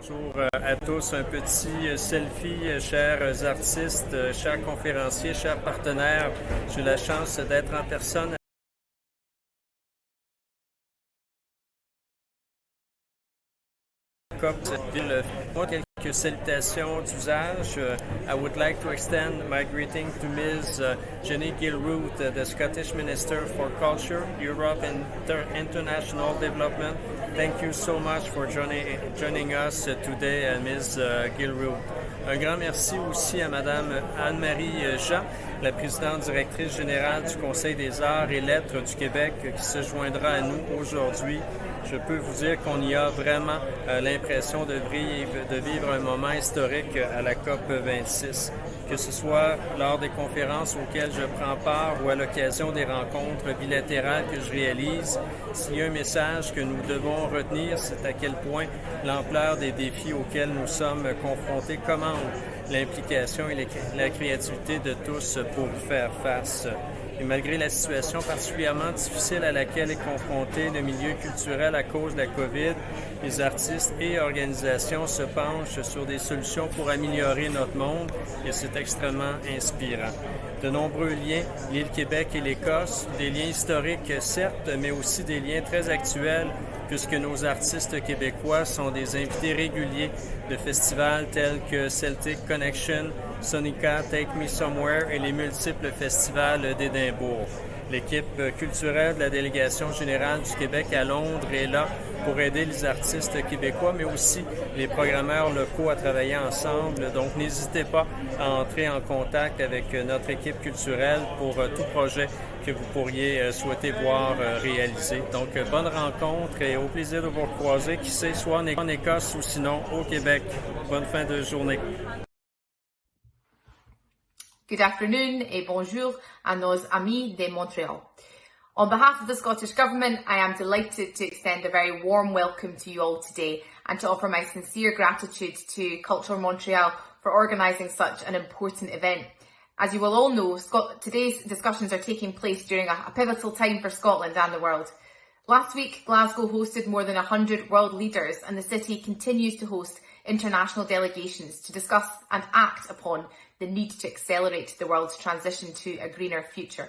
Bonjour à tous, un petit selfie, chers artistes, chers conférenciers, chers partenaires. J'ai la chance d'être en personne COP ville. Moi, quelques salutations d'usage. I would like to extend my greeting to Ms. Jenny Gilruth, the Scottish Minister for Culture, Europe and International Development. Thank you so much for joining us today, Ms. Gilruth. Un grand merci aussi à Mme Anne-Marie Jean, la présidente directrice générale du Conseil des arts et lettres du Québec, qui se joindra à nous aujourd'hui. Je peux vous dire qu'on y a vraiment l'impression de vivre un moment historique à la COP 26. Que ce soit lors des conférences auxquelles je prends part ou à l'occasion des rencontres bilatérales que je réalise, s'il y a un message que nous devons retenir, c'est à quel point l'ampleur des défis auxquels nous sommes confrontés commande l'implication et la créativité de tous pour y faire face. Et malgré la situation particulièrement difficile à laquelle est confronté le milieu culturel à cause de la COVID, les artistes et organisations se penchent sur des solutions pour améliorer notre monde et c'est extrêmement inspirant. De nombreux liens lient le Québec et l'Écosse, des liens historiques certes, mais aussi des liens très actuels puisque nos artistes québécois sont des invités réguliers de festivals tels que Celtic Connection, Sonica, Take Me Somewhere et les multiples festivals d'Édimbourg. L'équipe culturelle de la délégation générale du Québec à Londres est là pour aider les artistes québécois, mais aussi les programmeurs locaux à travailler ensemble. Donc, n'hésitez pas à entrer en contact avec notre équipe culturelle pour tout projet que vous pourriez souhaiter voir réalisé. Donc, bonne rencontre et au plaisir de vous croiser, qui sait, soit en Écosse ou sinon au Québec. Bonne fin de journée. Good afternoon et bonjour à nos amis de Montreal. On behalf of the Scottish Government, I am delighted to extend a very warm welcome to you all today and to offer my sincere gratitude to Culture Montreal for organising such an important event. As you will all know, today's discussions are taking place during a pivotal time for Scotland and the world. Last week, Glasgow hosted more than 100 world leaders, and the city continues to host international delegations to discuss and act upon the need to accelerate the world's transition to a greener future.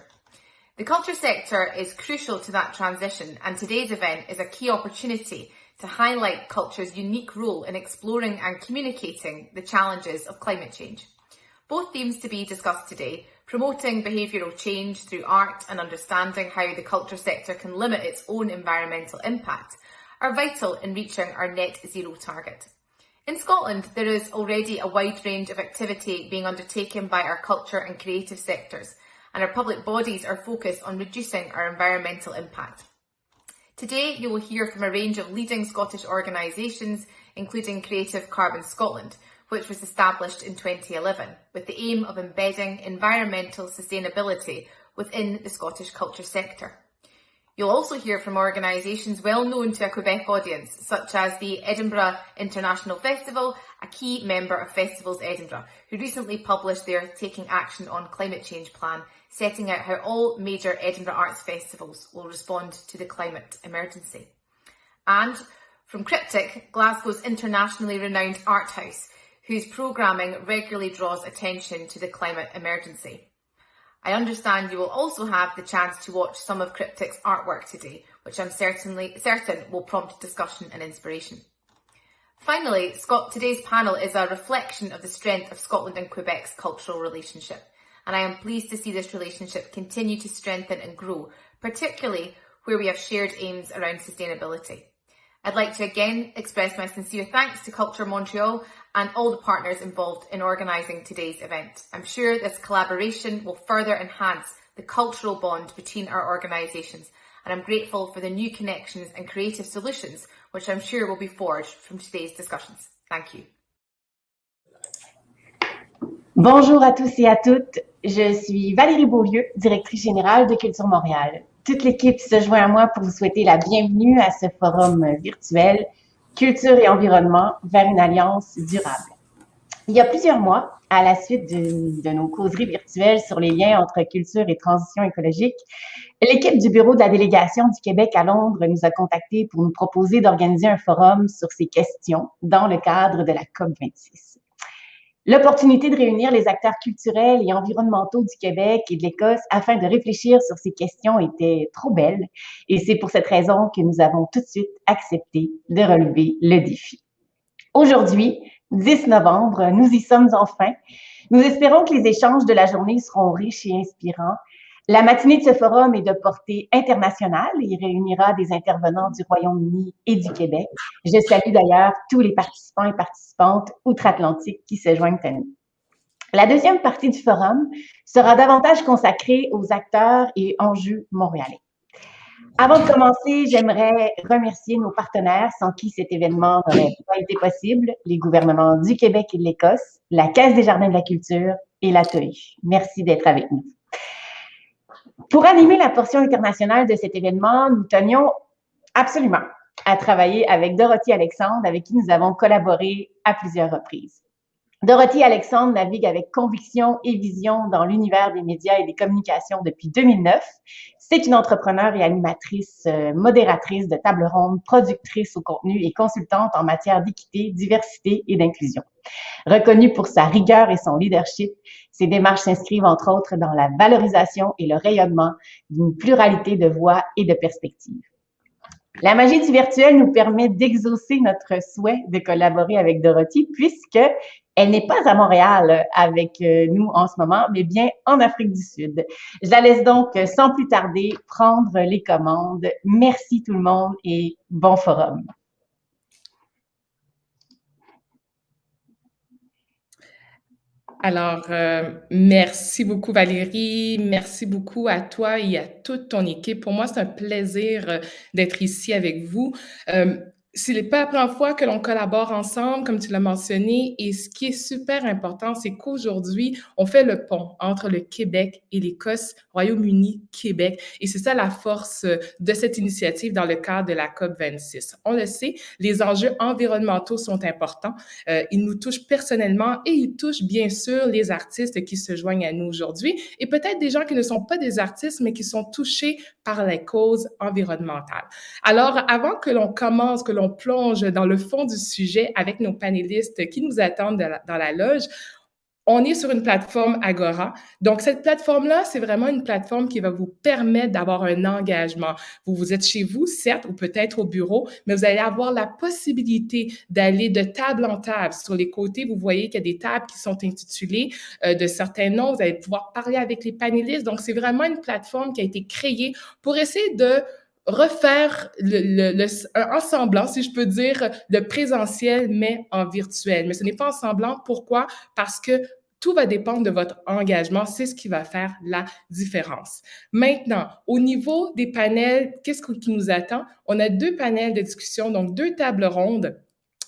The culture sector is crucial to that transition, and today's event is a key opportunity to highlight culture's unique role in exploring and communicating the challenges of climate change. Both themes to be discussed today, promoting behavioural change through art and understanding how the culture sector can limit its own environmental impact, are vital in reaching our net zero target. In Scotland, there is already a wide range of activity being undertaken by our culture and creative sectors, and our public bodies are focused on reducing our environmental impact. Today, you will hear from a range of leading Scottish organisations, including Creative Carbon Scotland, which was established in 2011, with the aim of embedding environmental sustainability within the Scottish culture sector. You'll also hear from organisations well known to a Quebec audience, such as the Edinburgh International Festival, a key member of Festivals Edinburgh, who recently published their Taking Action on Climate Change plan, setting out how all major Edinburgh arts festivals will respond to the climate emergency. And from Cryptic, Glasgow's internationally renowned art house, whose programming regularly draws attention to the climate emergency. I understand you will also have the chance to watch some of Cryptic's artwork today, which I'm certain will prompt discussion and inspiration. Finally, today's panel is a reflection of the strength of Scotland and Quebec's cultural relationship, and I am pleased to see this relationship continue to strengthen and grow, particularly where we have shared aims around sustainability. I'd like to again express my sincere thanks to Culture Montreal and all the partners involved in organising today's event. I'm sure this collaboration will further enhance the cultural bond between our organisations, and I'm grateful for the new connections and creative solutions which I'm sure will be forged from today's discussions. Thank you. Bonjour à tous et à toutes, je suis Valérie Beaulieu, directrice générale de Culture Montréal. Toute l'équipe se joint à moi pour vous souhaiter la bienvenue à ce forum virtuel Culture et environnement vers une alliance durable. Il y a plusieurs mois, à la suite de nos causeries virtuelles sur les liens entre culture et transition écologique, l'équipe du bureau de la délégation du Québec à Londres nous a contactés pour nous proposer d'organiser un forum sur ces questions dans le cadre de la COP26. L'opportunité de réunir les acteurs culturels et environnementaux du Québec et de l'Écosse afin de réfléchir sur ces questions était trop belle et c'est pour cette raison que nous avons tout de suite accepté de relever le défi. Aujourd'hui, 10 novembre, nous y sommes enfin. Nous espérons que les échanges de la journée seront riches et inspirants. La matinée de ce forum est de portée internationale. Il réunira des intervenants du Royaume-Uni et du Québec. Je salue d'ailleurs tous les participants et participantes outre-Atlantique qui se joignent à nous. La deuxième partie du forum sera davantage consacrée aux acteurs et enjeux montréalais. Avant de commencer, j'aimerais remercier nos partenaires sans qui cet événement n'aurait pas été possible, les gouvernements du Québec et de l'Écosse, la Caisse des Jardins de la Culture et la TOI. Merci d'être avec nous. Pour animer la portion internationale de cet événement, nous tenions absolument à travailler avec Dorothy Alexandre, avec qui nous avons collaboré à plusieurs reprises. Dorothy Alexandre navigue avec conviction et vision dans l'univers des médias et des communications depuis 2009. C'est une entrepreneure et animatrice, modératrice de tables rondes, productrice au contenu et consultante en matière d'équité, diversité et d'inclusion. Reconnue pour sa rigueur et son leadership, ses démarches s'inscrivent entre autres dans la valorisation et le rayonnement d'une pluralité de voix et de perspectives. La magie du virtuel nous permet d'exaucer notre souhait de collaborer avec Dorothy puisque elle n'est pas à Montréal avec nous en ce moment, mais bien en Afrique du Sud. Je la laisse donc sans plus tarder prendre les commandes. Merci tout le monde et bon forum. Alors, merci beaucoup Valérie, merci beaucoup à toi et à toute ton équipe. Pour moi, c'est un plaisir d'être ici avec vous. Ce n'est pas la première fois que l'on collabore ensemble, comme tu l'as mentionné, et ce qui est super important, c'est qu'aujourd'hui, on fait le pont entre le Québec et l'Écosse, Royaume-Uni, Québec, et c'est ça la force de cette initiative dans le cadre de la COP26. On le sait, les enjeux environnementaux sont importants, ils nous touchent personnellement et ils touchent bien sûr les artistes qui se joignent à nous aujourd'hui, et peut-être des gens qui ne sont pas des artistes, mais qui sont touchés par les causes environnementales. Alors, avant que l'on commence, que l'on plonge dans le fond du sujet avec nos panélistes qui nous attendent dans la loge, on est sur une plateforme Agora. Donc, cette plateforme-là, c'est vraiment une plateforme qui va vous permettre d'avoir un engagement. Vous êtes chez vous, certes, ou peut-être au bureau, mais vous allez avoir la possibilité d'aller de table en table. Sur les côtés, vous voyez qu'il y a des tables qui sont intitulées de certains noms. Vous allez pouvoir parler avec les panélistes. Donc, c'est vraiment une plateforme qui a été créée pour essayer de refaire un semblant, si je peux dire, de présentiel, mais en virtuel. Mais ce n'est pas en semblant. Pourquoi? Parce que tout va dépendre de votre engagement. C'est ce qui va faire la différence. Maintenant, au niveau des panels, qu'est-ce qui nous attend? On a 2 panels de discussion, donc 2 tables rondes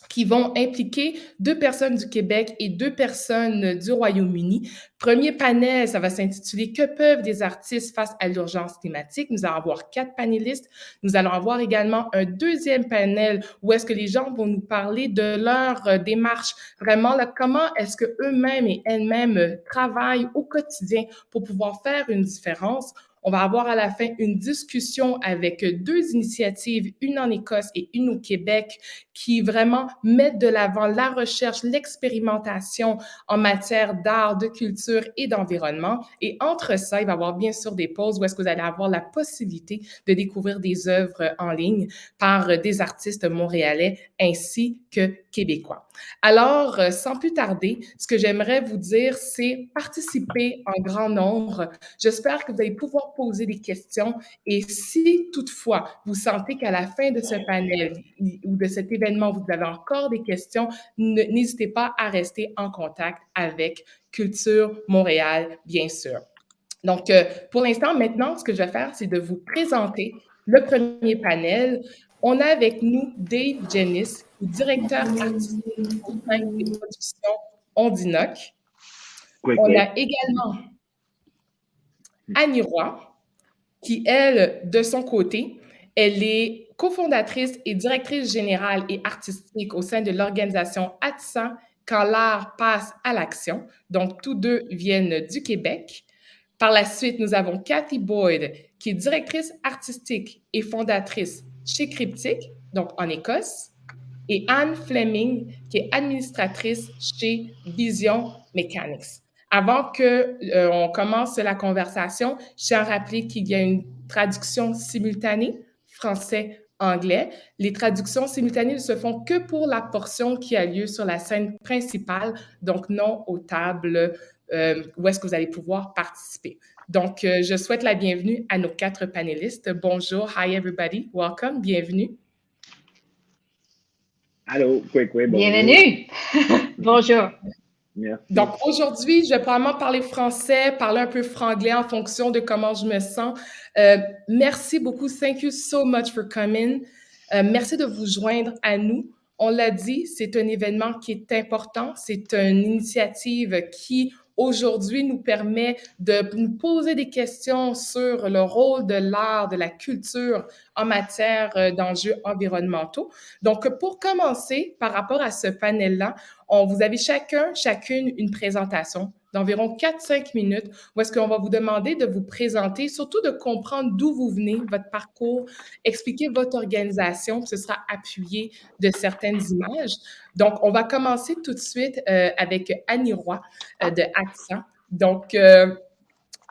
qui vont impliquer 2 personnes du Québec et 2 personnes du Royaume-Uni. Premier panel, ça va s'intituler « Que peuvent des artistes face à l'urgence climatique ?» Nous allons avoir 4 panélistes. Nous allons avoir également un deuxième panel où est-ce que les gens vont nous parler de leur démarche, vraiment, là, comment est-ce qu'eux-mêmes et elles-mêmes travaillent au quotidien pour pouvoir faire une différence. On va avoir à la fin une discussion avec 2 initiatives, une en Écosse et une au Québec, qui vraiment mettent de l'avant la recherche, l'expérimentation en matière d'art, de culture et d'environnement. Et entre ça, il va y avoir bien sûr des pauses où est-ce que vous allez avoir la possibilité de découvrir des œuvres en ligne par des artistes montréalais ainsi que québécois. Alors, sans plus tarder, ce que j'aimerais vous dire, c'est participer en grand nombre. J'espère que vous allez pouvoir poser des questions et si toutefois vous sentez qu'à la fin de ce panel ou de cet événement, vous avez encore des questions, n'hésitez pas à rester en contact avec Culture Montréal, bien sûr. Donc, pour l'instant, maintenant, ce que je vais faire, c'est de vous présenter le premier panel. On a avec nous Dave Jennis, directeur artistique et production Ondinoc. On a également Annie Roy, qui, elle, de son côté, elle est cofondatrice et directrice générale et artistique au sein de l'organisation ATSA quand l'art passe à l'action. Donc, tous deux viennent du Québec. Par la suite, nous avons Cathy Boyd, qui est directrice artistique et fondatrice chez Cryptic, donc en Écosse, et Anne Fleming, qui est administratrice chez Vision Mechanics. Avant qu'on commence la conversation, je tiens à rappeler qu'il y a une traduction simultanée français-anglais. Les traductions simultanées ne se font que pour la portion qui a lieu sur la scène principale, donc non aux tables où est-ce que vous allez pouvoir participer. Donc, je souhaite la bienvenue à nos 4 panélistes. Bonjour, hi everybody, welcome, bienvenue. Allô, bonjour. Bienvenue! Bonjour. Merci. Donc, aujourd'hui, je vais probablement parler français, parler un peu franglais en fonction de comment je me sens. Merci beaucoup. Thank you so much for coming. Merci de vous joindre à nous. On l'a dit, c'est un événement qui est important. C'est une initiative qui, aujourd'hui, nous permet de nous poser des questions sur le rôle de l'art, de la culture en matière d'enjeux environnementaux. Donc, pour commencer, par rapport à ce panel-là, vous avez chacune une présentation d'environ 4-5 minutes où est-ce qu'on va vous demander de vous présenter, surtout de comprendre d'où vous venez, votre parcours, expliquer votre organisation, puis ce sera appuyé de certaines images. Donc, on va commencer tout de suite avec Annie Roy de AXA. Donc,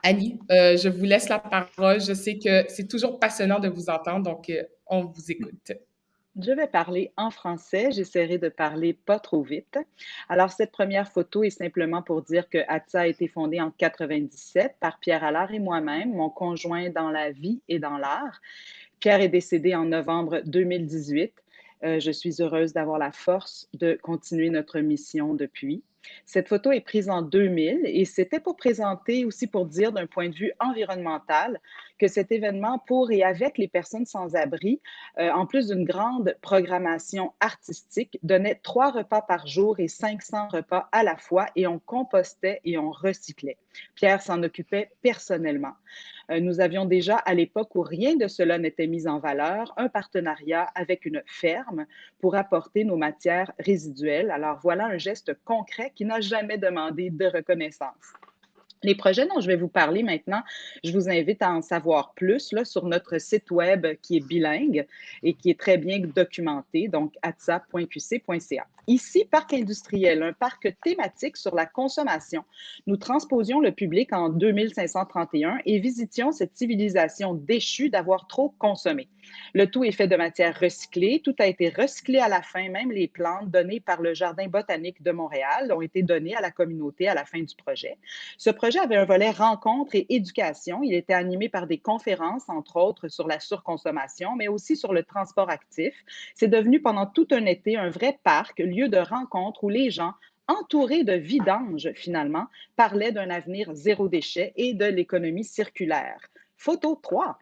Annie, je vous laisse la parole. Je sais que c'est toujours passionnant de vous entendre, donc on vous écoute. Je vais parler en français, j'essaierai de parler pas trop vite. Alors, cette première photo est simplement pour dire que AXA a été fondée en 97 par Pierre Allard et moi-même, mon conjoint dans la vie et dans l'art. Pierre est décédé en novembre 2018. Je suis heureuse d'avoir la force de continuer notre mission depuis. Cette photo est prise en 2000 et c'était pour présenter aussi pour dire d'un point de vue environnemental que cet événement pour et avec les personnes sans abri, en plus d'une grande programmation artistique, donnait 3 repas par jour et 500 repas à la fois et on compostait et on recyclait. Pierre s'en occupait personnellement. Nous avions déjà, à l'époque où rien de cela n'était mis en valeur, un partenariat avec une ferme pour apporter nos matières résiduelles. Alors voilà un geste concret qui n'a jamais demandé de reconnaissance. Les projets dont je vais vous parler maintenant, je vous invite à en savoir plus là, sur notre site web qui est bilingue et qui est très bien documenté, donc atsa.qc.ca. Ici, parc industriel, un parc thématique sur la consommation. Nous transposions le public en 2531 et visitions cette civilisation déchue d'avoir trop consommé. Le tout est fait de matières recyclées. Tout a été recyclé à la fin. Même les plantes données par le Jardin botanique de Montréal ont été données à la communauté à la fin du projet. Ce projet avait un volet rencontre et éducation. Il était animé par des conférences, entre autres, sur la surconsommation, mais aussi sur le transport actif. C'est devenu pendant tout un été un vrai parc, lieu de rencontre où les gens, entourés de vidanges finalement, parlaient d'un avenir zéro déchet et de l'économie circulaire. Photo 3.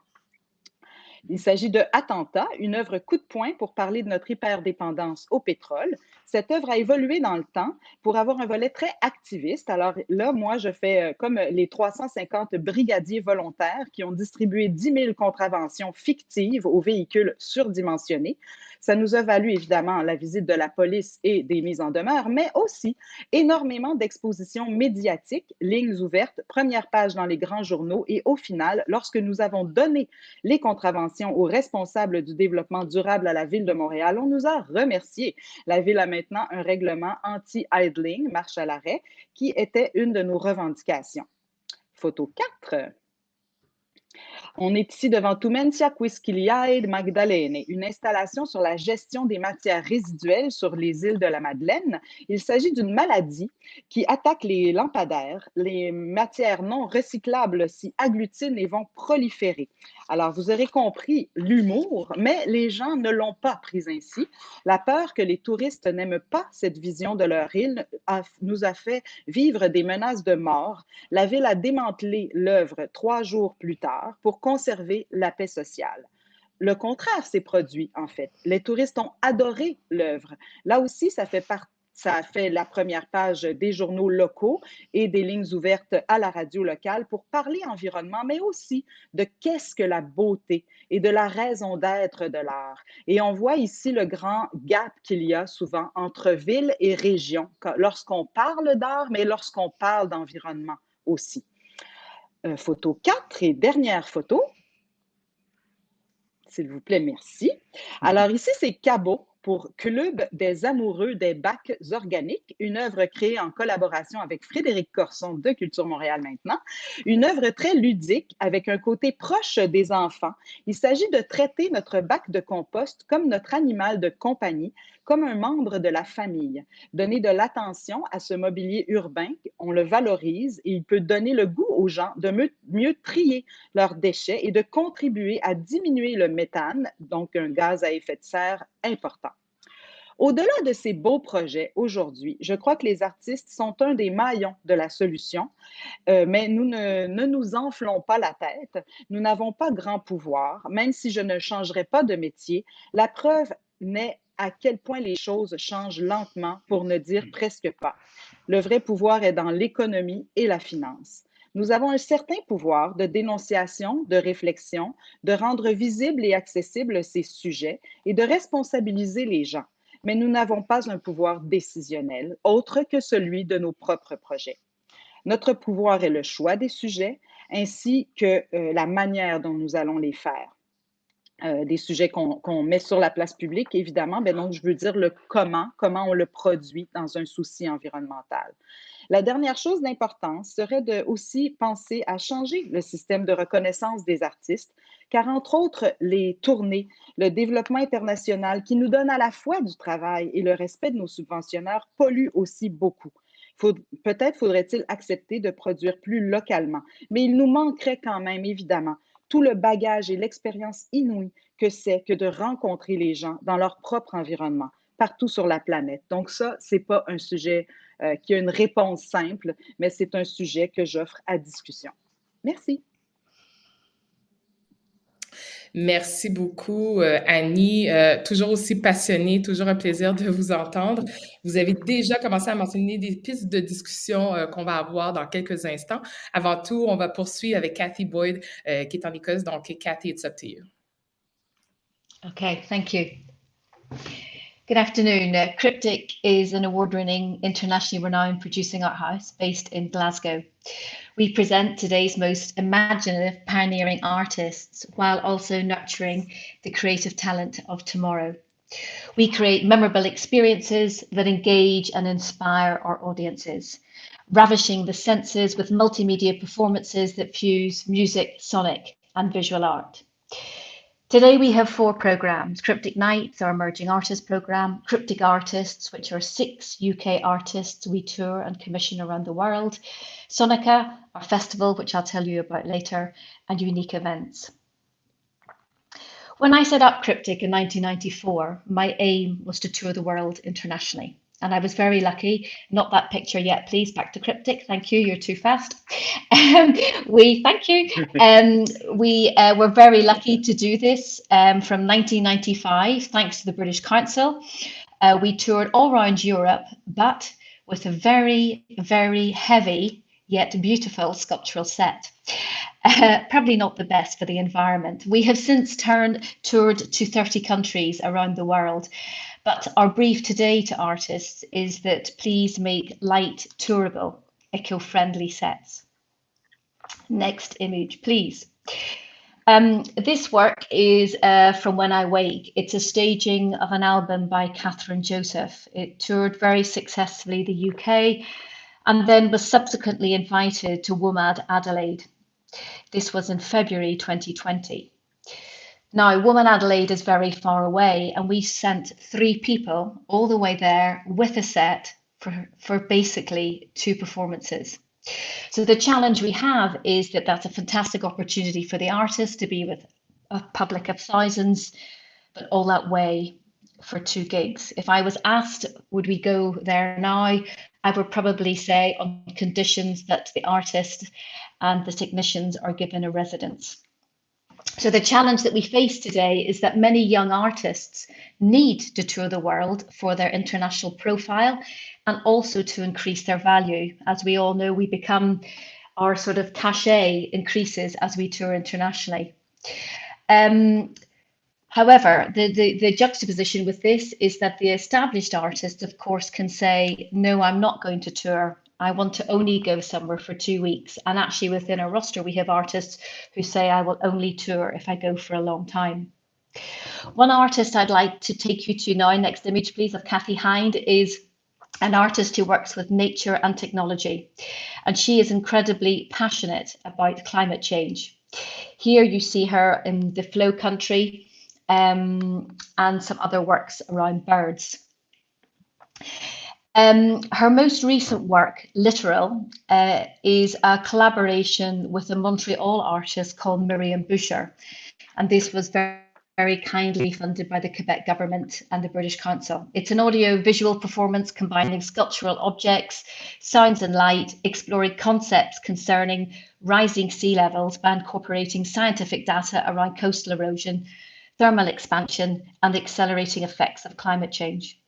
Il s'agit de Attentat, une œuvre coup de poing pour parler de notre hyperdépendance au pétrole. Cette œuvre a évolué dans le temps pour avoir un volet très activiste. Alors là, moi, je fais comme les 350 brigadiers volontaires qui ont distribué 10 000 contraventions fictives aux véhicules surdimensionnés. Ça nous a valu évidemment la visite de la police et des mises en demeure, mais aussi énormément d'expositions médiatiques, lignes ouvertes, première page dans les grands journaux et au final, lorsque nous avons donné les contraventions aux responsables du développement durable à la Ville de Montréal, on nous a remerciés. La Ville a maintenant un règlement anti-idling, marche à l'arrêt, qui était une de nos revendications. Photo 4. On est ici devant Tumentia Quisquiliae Magdalene, une installation sur la gestion des matières résiduelles sur les îles de la Madeleine. Il s'agit d'une maladie qui attaque les lampadaires. Les matières non recyclables s'y agglutinent et vont proliférer. Alors, vous aurez compris l'humour, mais les gens ne l'ont pas pris ainsi. La peur que les touristes n'aiment pas cette vision de leur île nous a fait vivre des menaces de mort. La Ville a démantelé l'œuvre 3 jours plus tard pour conserver la paix sociale. Le contraire s'est produit, en fait. Les touristes ont adoré l'œuvre. Là aussi, ça fait partie Ça a fait la première page des journaux locaux et des lignes ouvertes à la radio locale pour parler environnement, mais aussi de qu'est-ce que la beauté et de la raison d'être de l'art. Et on voit ici le grand gap qu'il y a souvent entre ville et région lorsqu'on parle d'art, mais lorsqu'on parle d'environnement aussi. Photo 4 et dernière photo. S'il vous plaît, merci. Alors ici, c'est Cabot pour Club des amoureux des bacs organiques, une œuvre créée en collaboration avec Frédéric Corson de Culture Montréal maintenant, une œuvre très ludique avec un côté proche des enfants. Il s'agit de traiter notre bac de compost comme notre animal de compagnie, comme un membre de la famille. Donner de l'attention à ce mobilier urbain, on le valorise et il peut donner le goût aux gens de mieux trier leurs déchets et de contribuer à diminuer le méthane, donc un gaz à effet de serre important. Au-delà de ces beaux projets aujourd'hui, je crois que les artistes sont un des maillons de la solution, mais nous ne nous enflons pas la tête. Nous n'avons pas grand pouvoir, même si je ne changerai pas de métier. La preuve n'est à quel point les choses changent lentement, pour ne dire presque pas. Le vrai pouvoir est dans l'économie et la finance. Nous avons un certain pouvoir de dénonciation, de réflexion, de rendre visibles et accessibles ces sujets et de responsabiliser les gens. Mais nous n'avons pas un pouvoir décisionnel, autre que celui de nos propres projets. Notre pouvoir est le choix des sujets ainsi que la manière dont nous allons les faire. Des sujets qu'on met sur la place publique, évidemment, ben donc je veux dire le comment on le produit dans un souci environnemental. La dernière chose d'importance serait de aussi penser à changer le système de reconnaissance des artistes, car entre autres, les tournées, le développement international qui nous donne à la fois du travail et le respect de nos subventionnaires polluent aussi beaucoup. Peut-être faudrait-il accepter de produire plus localement, mais il nous manquerait quand même, évidemment, tout le bagage et l'expérience inouïe que c'est que de rencontrer les gens dans leur propre environnement, partout sur la planète. Donc ça, c'est pas un sujet qui a une réponse simple, mais c'est un sujet que j'offre à discussion. Merci. Merci beaucoup, Annie. Toujours aussi passionnée, toujours un plaisir de vous entendre. Vous avez déjà commencé à mentionner des pistes de discussion qu'on va avoir dans quelques instants. Avant tout, on va poursuivre avec Kathy Boyd, qui est en Écosse. Donc, Kathy, it's up to you. Okay, thank you. Good afternoon. Cryptic is an award-winning, internationally renowned producing art house based in Glasgow. We present today's most imaginative, pioneering artists while also nurturing the creative talent of tomorrow. We create memorable experiences that engage and inspire our audiences, ravishing the senses with multimedia performances that fuse music, sonic, and visual art. Today we have 4 programs: Cryptic Nights, our emerging artist program, Cryptic Artists, which are 6 UK artists we tour and commission around the world, Sonica, our festival, which I'll tell you about later, and Unique Events. When I set up Cryptic in 1994, my aim was to tour the world internationally. And I was very lucky. Not that picture yet, please. Back to Cryptic. Thank you. You're too fast. We were very lucky to do this from 1995, thanks to the British Council. We toured all around Europe, but with a very, very heavy yet beautiful sculptural set. Probably not the best for the environment. We have since toured to 30 countries around the world. But our brief today to artists is that please make light, tourable, eco-friendly sets. Next image, please. This work is from When I Wake. It's a staging of an album by Catherine Joseph. It toured very successfully the UK and then was subsequently invited to WOMAD Adelaide. This was in February 2020. Now, WOMAD Adelaide is very far away, and we sent 3 people all the way there with a set for basically 2 performances. So the challenge we have is that that's a fantastic opportunity for the artist to be with a public of thousands, but all that way for 2 gigs. If I was asked, would we go there now? I would probably say on conditions that the artist and the technicians are given a residence. So the challenge that we face today is that many young artists need to tour the world for their international profile and also to increase their value. As we all know, our sort of cachet increases as we tour internationally. However, the juxtaposition with this is that the established artist, of course, can say, no, I'm not going to tour. I want to only go somewhere for 2 weeks. And actually within our roster, we have artists who say, I will only tour if I go for a long time. One artist I'd like to take you to now, next image please, of Kathy Hind, is an artist who works with nature and technology. And she is incredibly passionate about climate change. Here you see her in the Flow Country and some other works around birds. Her most recent work, Literal, is a collaboration with a Montreal artist called Miriam Boucher. And this was very kindly funded by the Quebec government and the British Council. It's an audio-visual performance combining sculptural objects, sounds and light, exploring concepts concerning rising sea levels by incorporating scientific data around coastal erosion, thermal expansion, and the accelerating effects of climate change.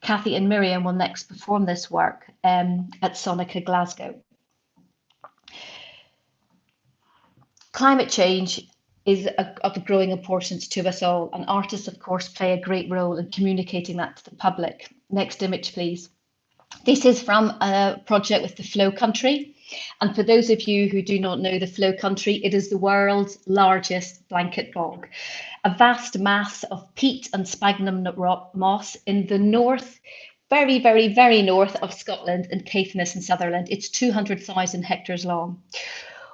Kathy and Miriam will next perform this work at Sonica Glasgow. Climate change is of growing importance to us all, and artists, of course, play a great role in communicating that to the public. Next image, please. This is from a project with the Flow Country. And for those of you who do not know the Flow Country, it is the world's largest blanket bog, a vast mass of peat and sphagnum moss in the north, very, very, very north of Scotland in Caithness and Sutherland. It's 200,000 hectares long.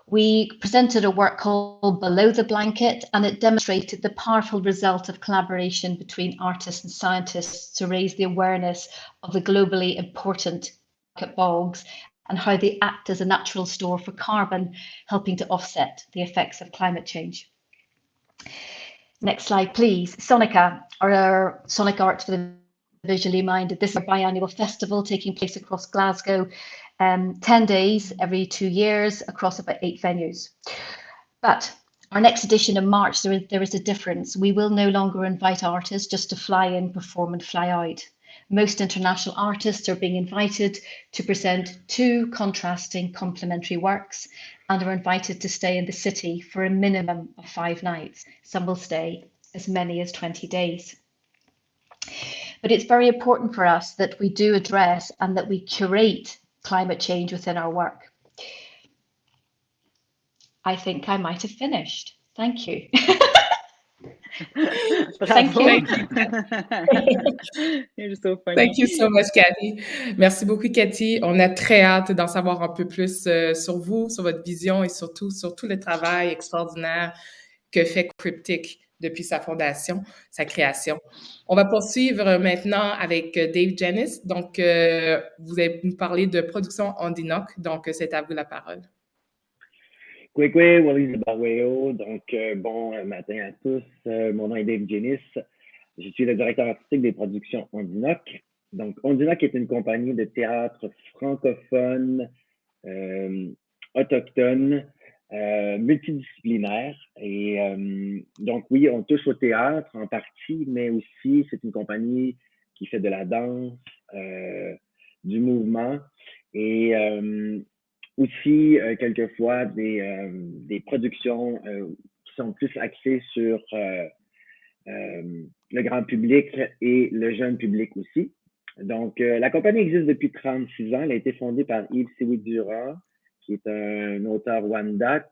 We presented a work called Below the Blanket, and it demonstrated the powerful result of collaboration between artists and scientists to raise the awareness of the globally important blanket bogs and how they act as a natural store for carbon, helping to offset the effects of climate change. Next slide, please. Sonica, or Sonic Arts for the Visually Minded. This is a biannual festival taking place across Glasgow, 10 days every 2 years across about 8 venues. But our next edition in March, there is a difference. We will no longer invite artists just to fly in, perform and fly out. Most international artists are being invited to present 2 contrasting complementary works and are invited to stay in the city for a minimum of 5 nights. Some will stay as many as 20 days. But it's very important for us that we do address and that we curate climate change within our work. I think I might have finished. Thank you. Bravo. Thank You're so funny. Thank you so much, Cathy. Merci beaucoup, Cathy. On a très hâte d'en savoir un peu plus sur vous, sur votre vision et surtout sur tout le travail extraordinaire que fait Cryptic depuis sa fondation, sa création. On va poursuivre maintenant avec Dave Janis. Donc, vous allez nous parler de production Ondinoc. Donc, c'est à vous la parole. Kwekwe, Wallis Baweo. Donc, bon matin à tous. Mon nom est Dave Janis. Je suis le directeur artistique des productions Ondinoc. Donc, Ondinoc est une compagnie de théâtre francophone, autochtone, multidisciplinaire. Et donc, oui, on touche au théâtre en partie, mais aussi, c'est une compagnie qui fait de la danse, du mouvement et aussi, quelquefois, des productions qui sont plus axées sur le grand public et le jeune public aussi. Donc, la compagnie existe depuis 36 ans. Elle a été fondée par Yves Siwi-Durand, qui est un auteur Wendat,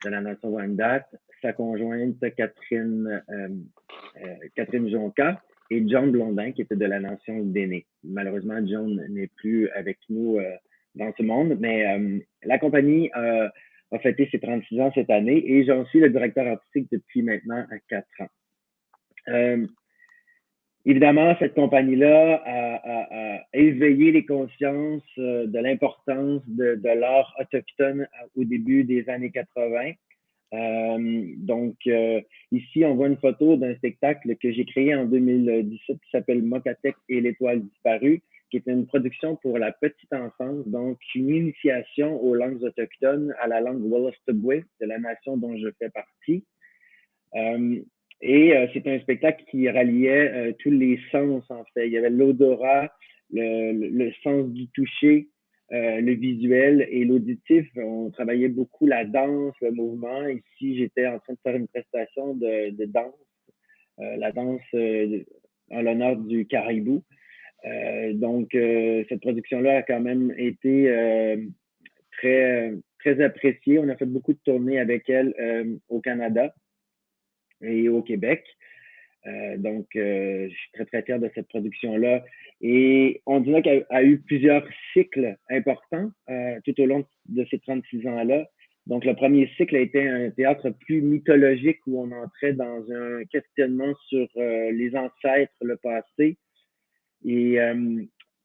de la nation Wendat, sa conjointe Catherine Jonca et John Blondin, qui était de la nation Déné. Malheureusement, John n'est plus avec nous dans ce monde, mais la compagnie a fêté ses 36 ans cette année et j'en suis le directeur artistique depuis maintenant 4 ans. Évidemment, cette compagnie-là a éveillé les consciences de l'importance de l'art autochtone au début des années 80. Donc, ici, on voit une photo d'un spectacle que j'ai créé en 2017 qui s'appelle Mokatech et l'étoile disparue, qui est une production pour la petite enfance, donc une initiation aux langues autochtones, à la langue Wolastoqey, de la nation dont je fais partie. C'est un spectacle qui ralliait tous les sens, en fait. Il y avait l'odorat, le sens du toucher, le visuel et l'auditif. On travaillait beaucoup la danse, le mouvement. Ici, j'étais en train de faire une prestation de danse, la danse en l'honneur du caribou. Cette production-là a quand même été très appréciée. On a fait beaucoup de tournées avec elle au Canada et au Québec. Je suis très, très fier de cette production-là. Et on dirait qu'elle a eu plusieurs cycles importants tout au long de ces 36 ans-là. Donc, le premier cycle a été un théâtre plus mythologique où on entrait dans un questionnement sur les ancêtres, le passé, et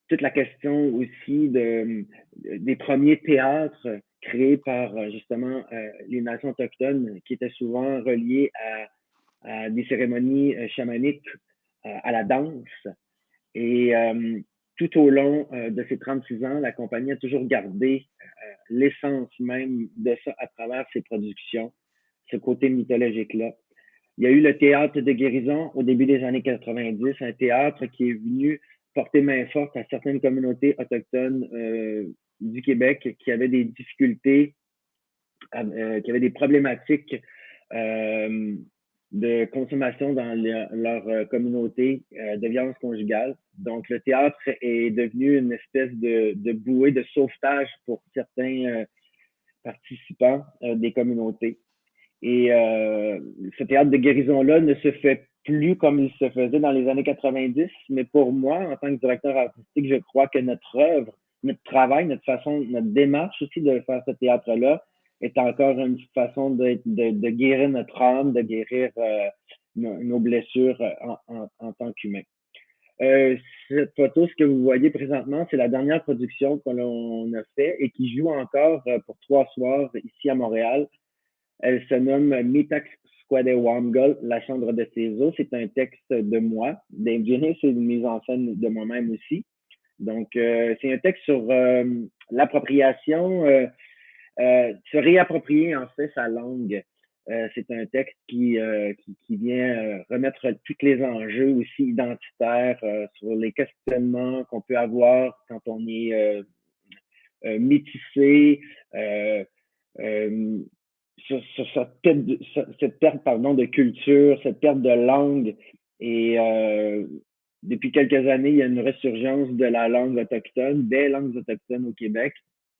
toute la question aussi des premiers théâtres créés par justement les nations autochtones qui étaient souvent reliés à des cérémonies chamaniques, à la danse. Et tout au long de ces 36 ans, la compagnie a toujours gardé l'essence même de ça à travers ses productions, ce côté mythologique-là. Il y a eu le théâtre de guérison au début des années 90, un théâtre qui est venu porter main forte à certaines communautés autochtones du Québec qui avaient des difficultés, qui avaient des problématiques de consommation dans leur communauté de violence conjugale. Donc, le théâtre est devenu une espèce de bouée de sauvetage pour certains participants des communautés. Et ce théâtre de guérison-là ne se fait plus comme il se faisait dans les années 90, mais pour moi, en tant que directeur artistique, je crois que notre œuvre, notre travail, notre façon, notre démarche aussi de faire ce théâtre-là est encore une façon de guérir notre âme, de guérir nos blessures en tant qu'humain. Cette photo, ce que vous voyez présentement, c'est la dernière production qu'on a fait et qui joue encore pour 3 soirs ici à Montréal. Elle se nomme Mitax Squadewamgol, La chambre de ses os. C'est un texte de moi. Dave Jenny, c'est une mise en scène de moi-même aussi. Donc, c'est un texte sur l'appropriation, se réapproprier en fait sa langue. C'est un texte qui vient remettre tous les enjeux aussi identitaires sur les questionnements qu'on peut avoir quand on est métissé, sur cette perte de culture, cette perte de langue. Et depuis quelques années, il y a une résurgence de la langue autochtone, des langues autochtones au Québec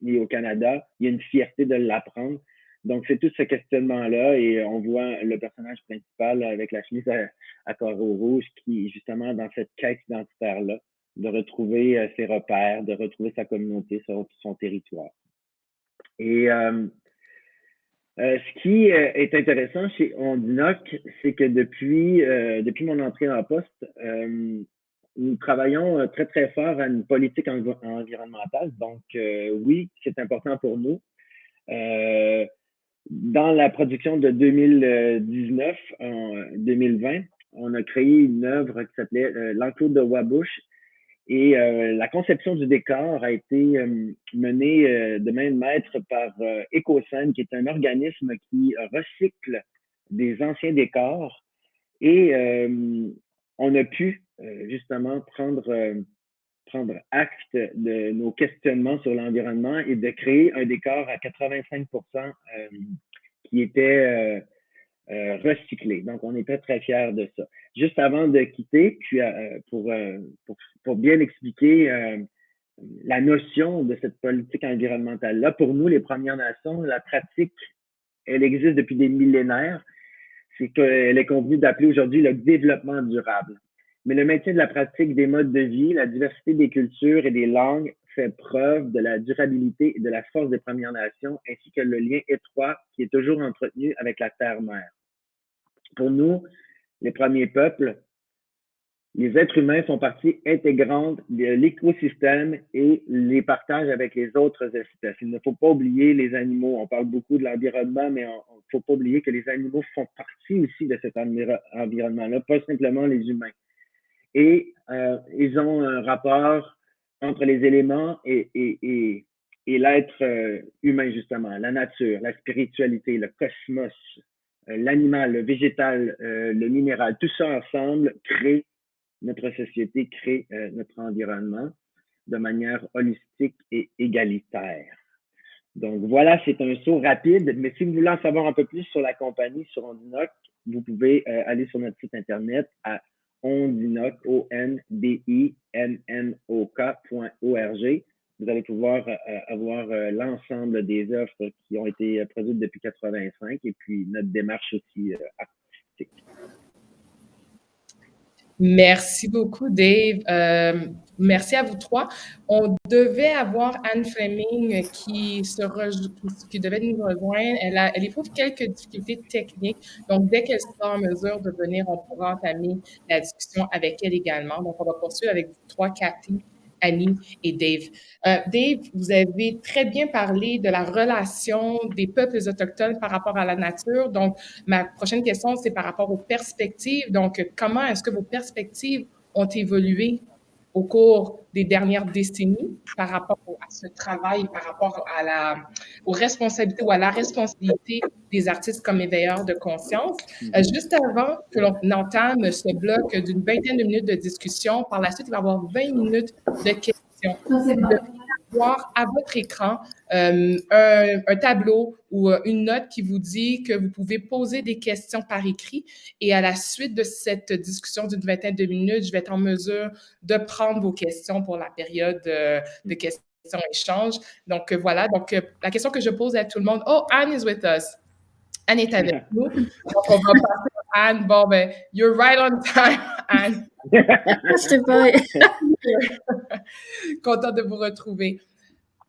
et au Canada. Il y a une fierté de l'apprendre. Donc, c'est tout ce questionnement-là et on voit le personnage principal avec la chemise à carreaux rouges qui est justement dans cette quête identitaire-là, de retrouver ses repères, de retrouver sa communauté, son territoire. Et ce qui est intéressant chez Ondinoc, c'est que depuis mon entrée en poste, nous travaillons très, très fort à une politique environnementale. Donc, oui, c'est important pour nous. Dans la production de 2019-2020, on a créé une œuvre qui s'appelait L'Enclos de Wabush. Et la conception du décor a été menée de main de maître par Ecocène, qui est un organisme qui recycle des anciens décors. Et on a pu justement prendre acte de nos questionnements sur l'environnement et de créer un décor à 85% qui était recyclé. Donc, on est très, très fiers de ça. Juste avant de quitter, puis pour bien expliquer la notion de cette politique environnementale-là, pour nous, les Premières Nations, la pratique, elle existe depuis des millénaires. C'est qu'elle est convenue d'appeler aujourd'hui le développement durable. Mais le maintien de la pratique des modes de vie, la diversité des cultures et des langues fait preuve de la durabilité et de la force des Premières Nations, ainsi que le lien étroit qui est toujours entretenu avec la terre-mère. Pour nous, les premiers peuples, les êtres humains font partie intégrante de l'écosystème et les partagent avec les autres espèces. Il ne faut pas oublier les animaux. On parle beaucoup de l'environnement, mais il ne faut pas oublier que les animaux font partie aussi de cet environnement-là, pas simplement les humains. Et ils ont un rapport entre les éléments et l'être humain, justement, la nature, la spiritualité, le cosmos, l'animal, le végétal, le minéral, tout ça ensemble crée notre société, crée notre environnement de manière holistique et égalitaire. Donc voilà, c'est un saut rapide, mais si vous voulez en savoir un peu plus sur la compagnie, sur Ondinoc, vous pouvez aller sur notre site internet à ondinoc, ondinok.org. Vous allez pouvoir avoir l'ensemble des offres qui ont été produites depuis 85 et puis notre démarche aussi artistique. Merci beaucoup, Dave. Merci à vous trois. On devait avoir Anne Fleming qui devait nous rejoindre. Elle éprouve quelques difficultés techniques. Donc, dès qu'elle sera en mesure de venir, on pourra entamer la discussion avec elle également. Donc, on va poursuivre avec vous trois, Cathy, Annie et Dave. Dave, vous avez très bien parlé de la relation des peuples autochtones par rapport à la nature. Donc, ma prochaine question, c'est par rapport aux perspectives. Donc, comment est-ce que vos perspectives ont évolué au cours des dernières décennies par rapport à ce travail, par rapport aux responsabilités ou à la responsabilité des artistes comme éveilleurs de conscience? Juste avant que l'on entame ce bloc d'une vingtaine de minutes de discussion, par la suite, il va y avoir 20 minutes de questions. Vous devez voir à votre écran un tableau ou une note qui vous dit que vous pouvez poser des questions par écrit et à la suite de cette discussion d'une vingtaine de minutes, je vais être en mesure de prendre vos questions pour la période de questions-échanges. Donc voilà, donc la question que je pose à tout le monde, oh, Anne is with us. Anne est avec nous. Donc on va passer à Anne. Bon, ben, you're right on time, Anne. Content de vous retrouver.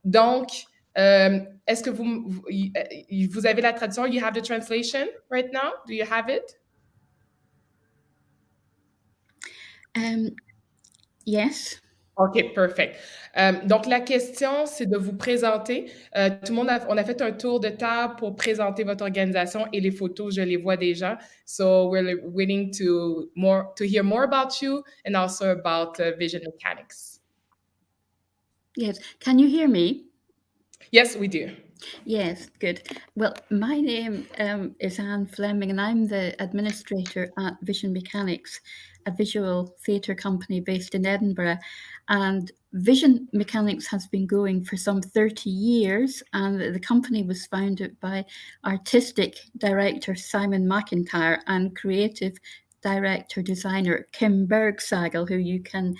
Donc, est-ce que vous avez la traduction? You have the translation right now? Do you have it? Yes. OK, perfect. Donc, la question, c'est de vous présenter. Tout le monde, on a fait un tour de table pour présenter votre organisation et les photos, je les vois déjà. So, we're waiting to hear more about you and also about Vision Mechanics. Yes. Can you hear me? Yes, we do. Yes, good. Well, my name is Anne Fleming, and I'm the administrator at Vision Mechanics, a visual theatre company based in Edinburgh. And Vision Mechanics has been going for some 30 years, and the company was founded by artistic director Simon McIntyre and creative director designer Kim Bergsagel, who you can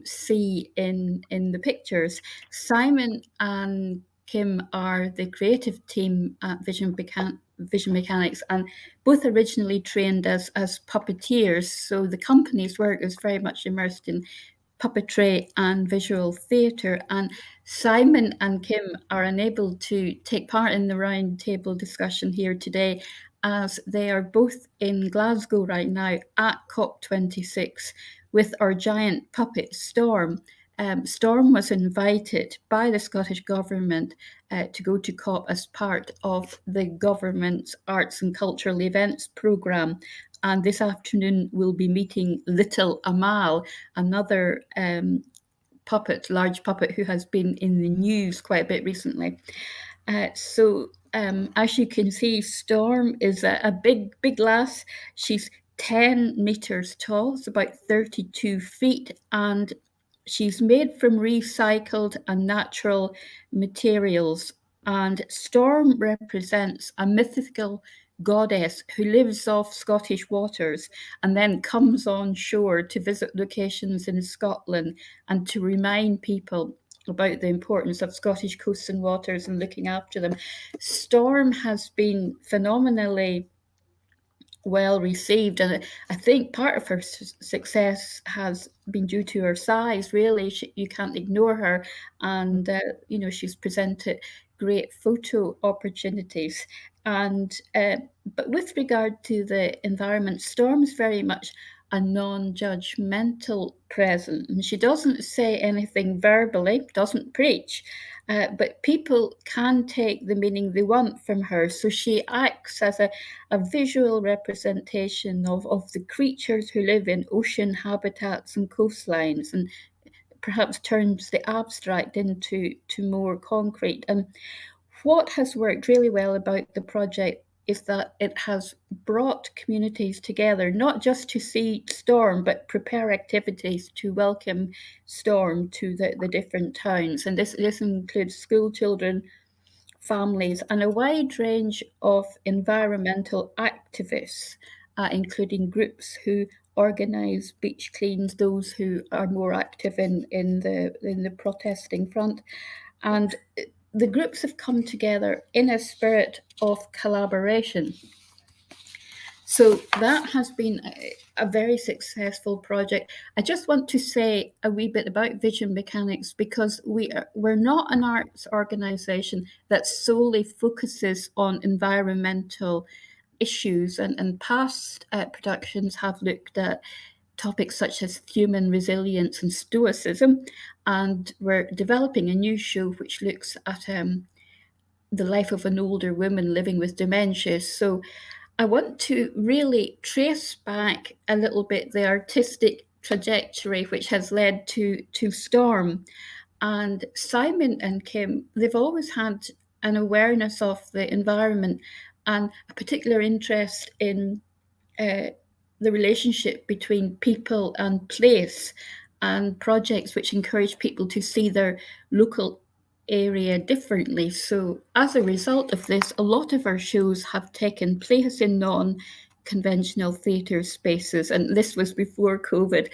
see in the pictures. Simon and Kim are the creative team at Vision Mechanics, and both originally trained as puppeteers. So the company's work is very much immersed in puppetry and visual theatre. And Simon and Kim are unable to take part in the round table discussion here today, as they are both in Glasgow right now at COP26 with our giant puppet Storm. Storm was invited by the Scottish Government to go to COP as part of the government's Arts and Cultural Events programme. And this afternoon we'll be meeting Little Amal, another large puppet who has been in the news quite a bit recently. So as you can see, Storm is a big lass. She's 10 metres tall, it's about 32 feet, and she's made from recycled and natural materials. And Storm represents a mythical goddess who lives off Scottish waters and then comes on shore to visit locations in Scotland and to remind people about the importance of Scottish coasts and waters and looking after them. Storm has been phenomenally well received, and I think part of her success has been due to her size. Really, you can't ignore her, and she's presented great photo opportunities. And but with regard to the environment, Storm's very much a non-judgmental presence, and she doesn't say anything verbally, doesn't preach, but people can take the meaning they want from her. So she acts as a visual representation of the creatures who live in ocean habitats and coastlines, and perhaps turns the abstract into more concrete. And what has worked really well about the project is that it has brought communities together, not just to see Storm, but prepare activities to welcome Storm to the different towns. And this includes school children, families, and a wide range of environmental activists, including groups who organise beach cleans, those who are more active in the protesting front. And the groups have come together in a spirit of collaboration. So that has been a very successful project. I just want to say a wee bit about Vision Mechanics, because we're not an arts organisation that solely focuses on environmental issues, and past productions have looked at topics such as human resilience and stoicism, and we're developing a new show which looks at the life of an older woman living with dementia. So I want to really trace back a little bit the artistic trajectory which has led to Storm. And Simon and Kim, they've always had an awareness of the environment and a particular interest in the relationship between people and place, and projects which encourage people to see their local area differently. So as a result of this, a lot of our shows have taken place in non-conventional theatre spaces, and this was before COVID.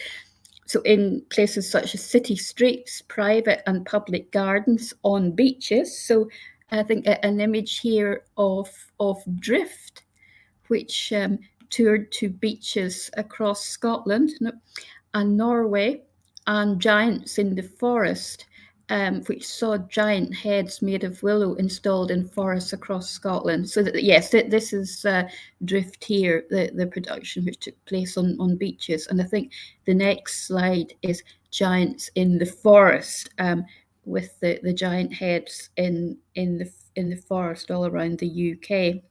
So in places such as city streets, private and public gardens, on beaches. So I think an image here of Drift, which toured to beaches across Scotland and Norway, and Giants in the Forest, which saw giant heads made of willow installed in forests across Scotland. So that, yes, this is Drift here, the production which took place on beaches. And I think the next slide is Giants in the Forest, with the giant heads in the forest all around the UK.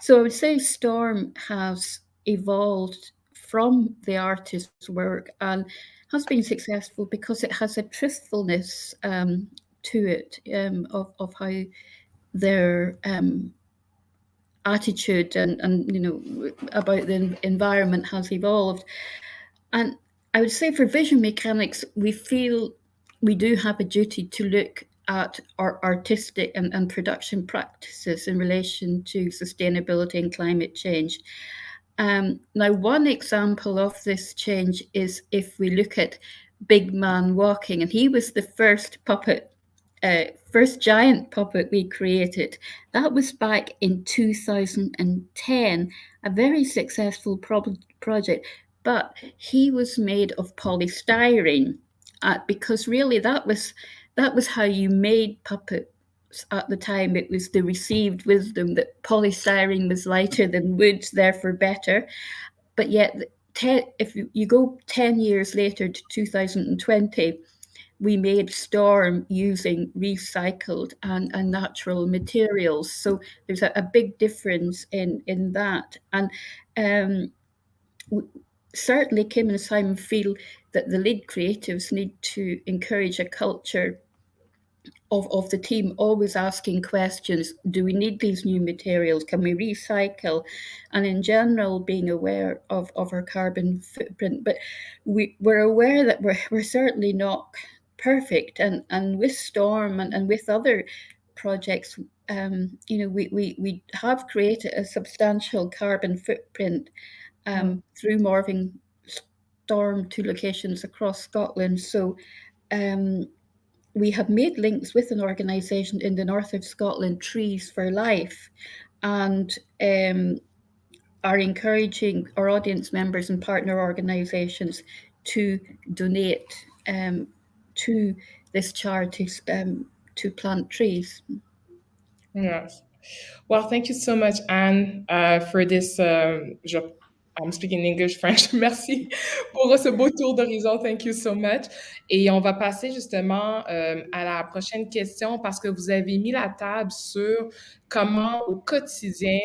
So I would say Storm has evolved from the artist's work and has been successful because it has a truthfulness to it, of how their attitude and about the environment has evolved. And I would say for Vision Mechanics, we feel we do have a duty to look at our artistic and production practices in relation to sustainability and climate change. Now, one example of this change is if we look at Big Man Walking, and he was the first puppet, first giant puppet we created. That was back in 2010, a very successful project, but he was made of polystyrene, because really that was how you made puppets at the time. It was the received wisdom that polystyrene was lighter than wood, therefore better. But yet, if you go 10 years later to 2020, we made Storm using recycled and natural materials. So there's a big difference in that. And certainly Kim and Simon feel that the lead creatives need to encourage a culture of the team always asking questions. Do we need these new materials? Can we recycle? And in general, being aware of our carbon footprint. But we're aware that we're certainly not perfect. And with Storm and with other projects, we have created a substantial carbon footprint through morphing Storm to locations across Scotland. So we have made links with an organisation in the north of Scotland, Trees for Life, and are encouraging our audience members and partner organisations to donate to this charity to plant trees. Yes. Well, thank you so much, Anne, for this. I'm speaking English, French. Merci pour ce beau tour d'horizon. Thank you so much. Et on va passer justement à la prochaine question, parce que vous avez mis la table sur comment au quotidien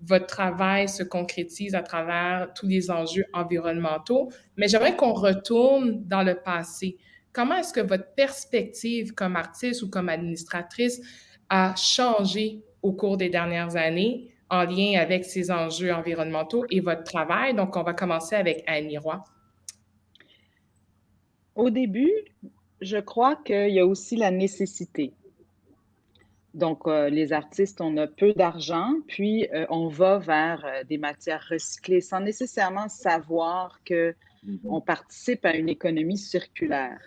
votre travail se concrétise à travers tous les enjeux environnementaux. Mais j'aimerais qu'on retourne dans le passé. Comment est-ce que votre perspective comme artiste ou comme administratrice a changé au cours des dernières années en lien avec ces enjeux environnementaux et votre travail. Donc, on va commencer avec Annie Roy. Au début, je crois qu'il y a aussi la nécessité. Donc, les artistes, on a peu d'argent, puis on va vers des matières recyclées sans nécessairement savoir qu'on participe à une économie circulaire.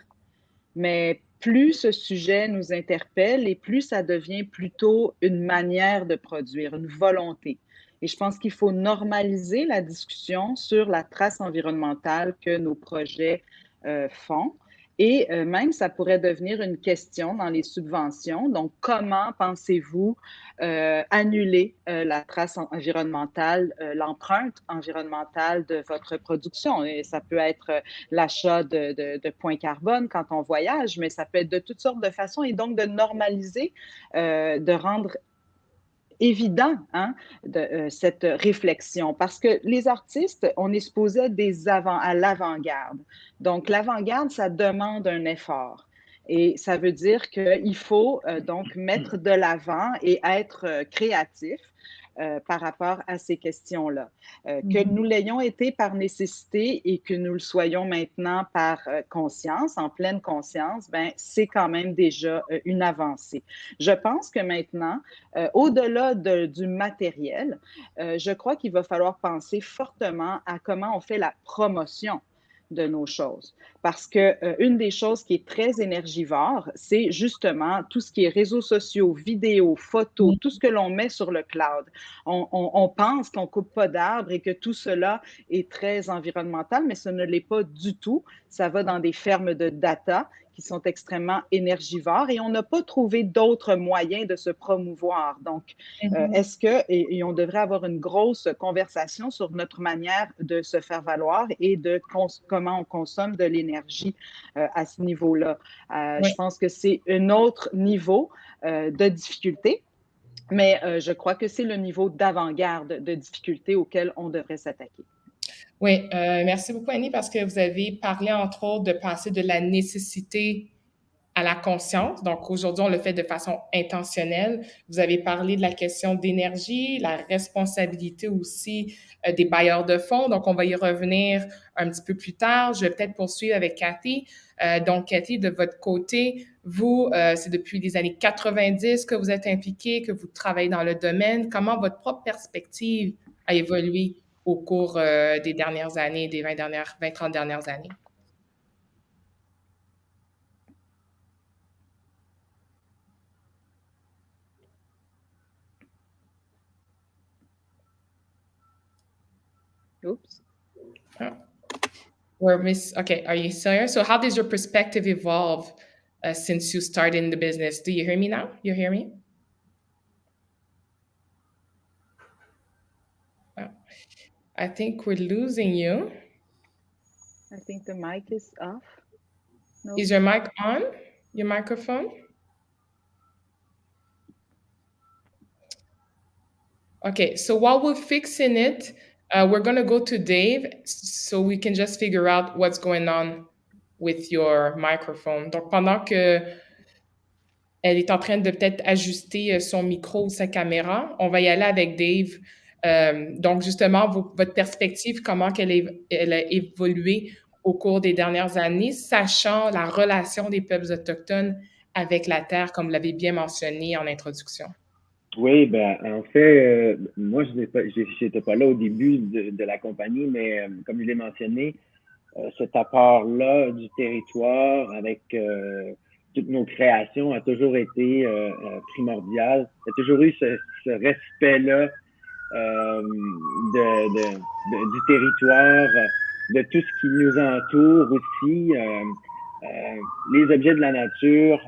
Mais plus ce sujet nous interpelle et plus ça devient plutôt une manière de produire, une volonté. Et je pense qu'il faut normaliser la discussion sur la trace environnementale que nos projets font. Et même, ça pourrait devenir une question dans les subventions. Donc, comment pensez-vous annuler la trace environnementale, l'empreinte environnementale de votre production? Et ça peut être l'achat de points carbone quand on voyage, mais ça peut être de toutes sortes de façons. Et donc, de normaliser, de rendre évident cette réflexion, parce que les artistes, on est supposé être à l'avant-garde. Donc, l'avant-garde, ça demande un effort. Et ça veut dire qu'il faut donc mettre de l'avant et être créatif par rapport à ces questions-là. Que nous l'ayons été par nécessité et que nous le soyons maintenant par conscience, en pleine conscience, ben, c'est quand même déjà une avancée. Je pense que maintenant, au-delà du matériel, je crois qu'il va falloir penser fortement à comment on fait la promotion de nos choses. Parce que une des choses qui est très énergivore, c'est justement tout ce qui est réseaux sociaux, vidéos, photos, tout ce que l'on met sur le cloud. On pense qu'on ne coupe pas d'arbres et que tout cela est très environnemental, mais ce ne l'est pas du tout. Ça va dans des fermes de data qui sont extrêmement énergivores et on n'a pas trouvé d'autres moyens de se promouvoir. Donc, est-ce que, et on devrait avoir une grosse conversation sur notre manière de se faire valoir et de comment on consomme de l'énergie à ce niveau-là. Je pense que c'est un autre niveau de difficulté, mais je crois que c'est le niveau d'avant-garde de difficulté auquel on devrait s'attaquer. Oui, merci beaucoup, Annie, parce que vous avez parlé, entre autres, de passer de la nécessité à la conscience. Donc, aujourd'hui, on le fait de façon intentionnelle. Vous avez parlé de la question d'énergie, la responsabilité aussi des bailleurs de fonds. Donc, on va y revenir un petit peu plus tard. Je vais peut-être poursuivre avec Cathy. Donc, Cathy, de votre côté, vous, c'est depuis les années 90 que vous êtes impliquée, que vous travaillez dans le domaine. Comment votre propre perspective a évolué au cours des dernières années, des 20-30 dernières années? Oops. Okay, are you still here? So how does your perspective evolve since you started in the business? Do you hear me now? You hear me? I think we're losing you. I think the mic is off. No. Is your mic on? Your microphone? Okay, so while we're fixing it, we're going to go to Dave so we can just figure out what's going on with your microphone. Donc, pendant que elle est en train de peut-être ajuster son micro ou sa caméra, on va y aller avec Dave. Donc, justement, votre perspective, comment elle a évolué au cours des dernières années, sachant la relation des peuples autochtones avec la terre, comme vous l'avez bien mentionné en introduction. Oui, ben en fait, moi, je n'étais pas là au début de la compagnie, mais comme je l'ai mentionné, cet apport-là du territoire avec toutes nos créations a toujours été primordial. Il y a toujours eu ce respect-là du territoire, de tout ce qui nous entoure aussi. Les objets de la nature,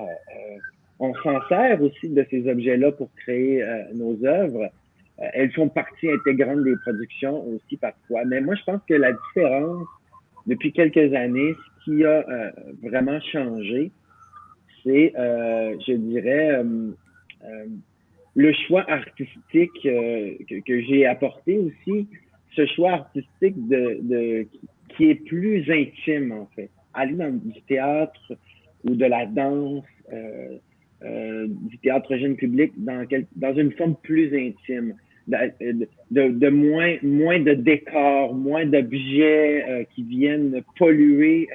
on s'en sert aussi de ces objets-là pour créer nos œuvres. Elles font partie intégrante des productions aussi parfois. Mais moi, je pense que la différence depuis quelques années, ce qui a vraiment changé, c'est, je dirais, le choix artistique que j'ai apporté aussi, ce choix artistique qui est plus intime, en fait. Aller dans du théâtre ou de la danse, du théâtre jeune public dans une forme plus intime. de moins de décors, moins d'objets qui viennent polluer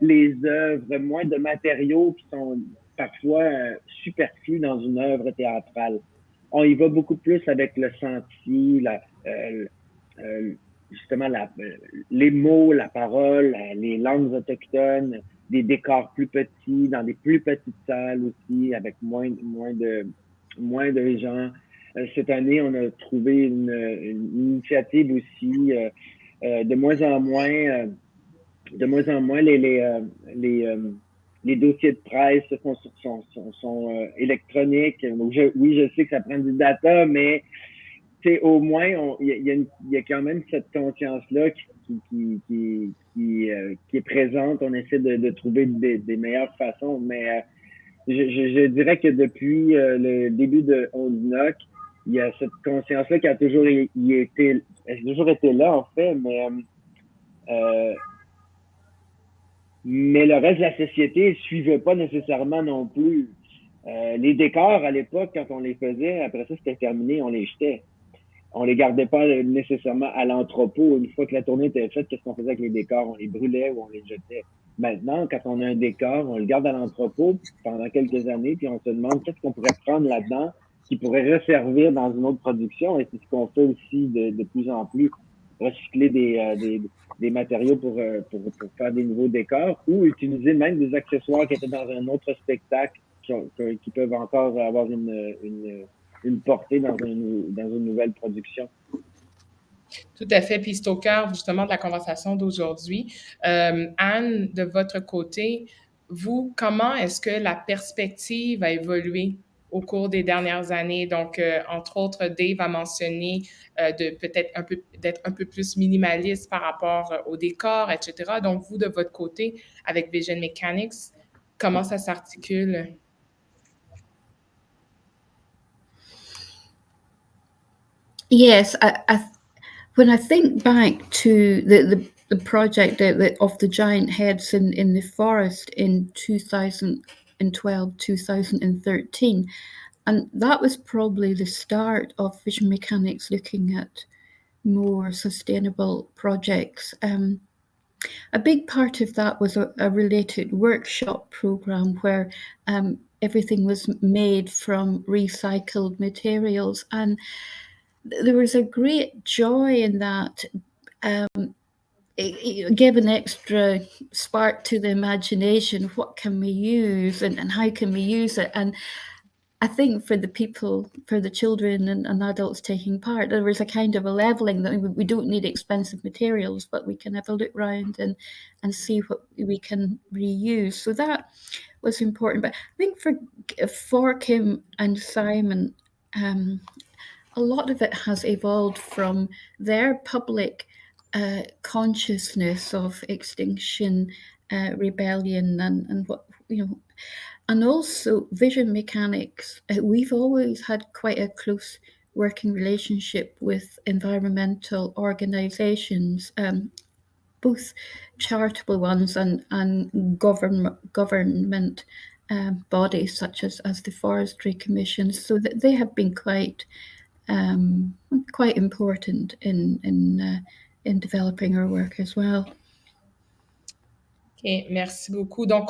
les œuvres, moins de matériaux qui sont parfois superflus dans une œuvre théâtrale. On y va beaucoup plus avec le senti, justement les mots, la parole, les langues autochtones, des décors plus petits, dans des plus petites salles aussi, avec moins de gens. Cette année, on a trouvé une initiative aussi de moins en moins les dossiers de presse sont électroniques. Donc je sais que ça prend du data, mais au moins il y a quand même cette conscience-là qui est présente. On essaie de trouver des meilleures façons, mais je dirais que depuis le début de ONDNOC, il y a cette conscience-là qui a toujours été là, en fait, mais le reste de la société ne suivait pas nécessairement non plus. Les décors, à l'époque, quand on les faisait, après ça, c'était terminé, on les jetait. On les gardait pas nécessairement à l'entrepôt. Une fois que la tournée était faite, qu'est-ce qu'on faisait avec les décors? On les brûlait ou on les jetait. Maintenant, quand on a un décor, on le garde à l'entrepôt pendant quelques années, puis on se demande qu'est-ce qu'on pourrait prendre là-dedans qui pourrait resservir dans une autre production. Et c'est ce qu'on fait aussi de plus en plus. Recycler des matériaux pour faire des nouveaux décors ou utiliser même des accessoires qui étaient dans un autre spectacle qui peuvent encore avoir une portée dans une nouvelle production. Tout à fait. Puis c'est au cœur justement de la conversation d'aujourd'hui. Anne, de votre côté, vous, comment est-ce que la perspective a évolué au cours des dernières années? Donc, entre autres, Dave a mentionné d'être un peu plus minimaliste par rapport au décor, etc. Donc, vous, de votre côté, avec Vision Mechanics, comment ça s'articule? Yes, when I think back to the project of the giant heads in the forest in 2012, 2013, and that was probably the start of Vision Mechanics looking at more sustainable projects. A big part of that was a related workshop program where everything was made from recycled materials, and there was a great joy in that. It gave an extra spark to the imagination. What can we use and how can we use it? And I think for the people, for the children and adults taking part, there was a kind of a leveling that we don't need expensive materials, but we can have a look around and see what we can reuse. So that was important. But I think for Kim and Simon, a lot of it has evolved from their public consciousness of Extinction Rebellion and what, and also Vision Mechanics. We've always had quite a close working relationship with environmental organizations, both charitable ones and government bodies such as the Forestry Commission, so that they have been quite important in developing our work as well. OK, merci beaucoup. Donc,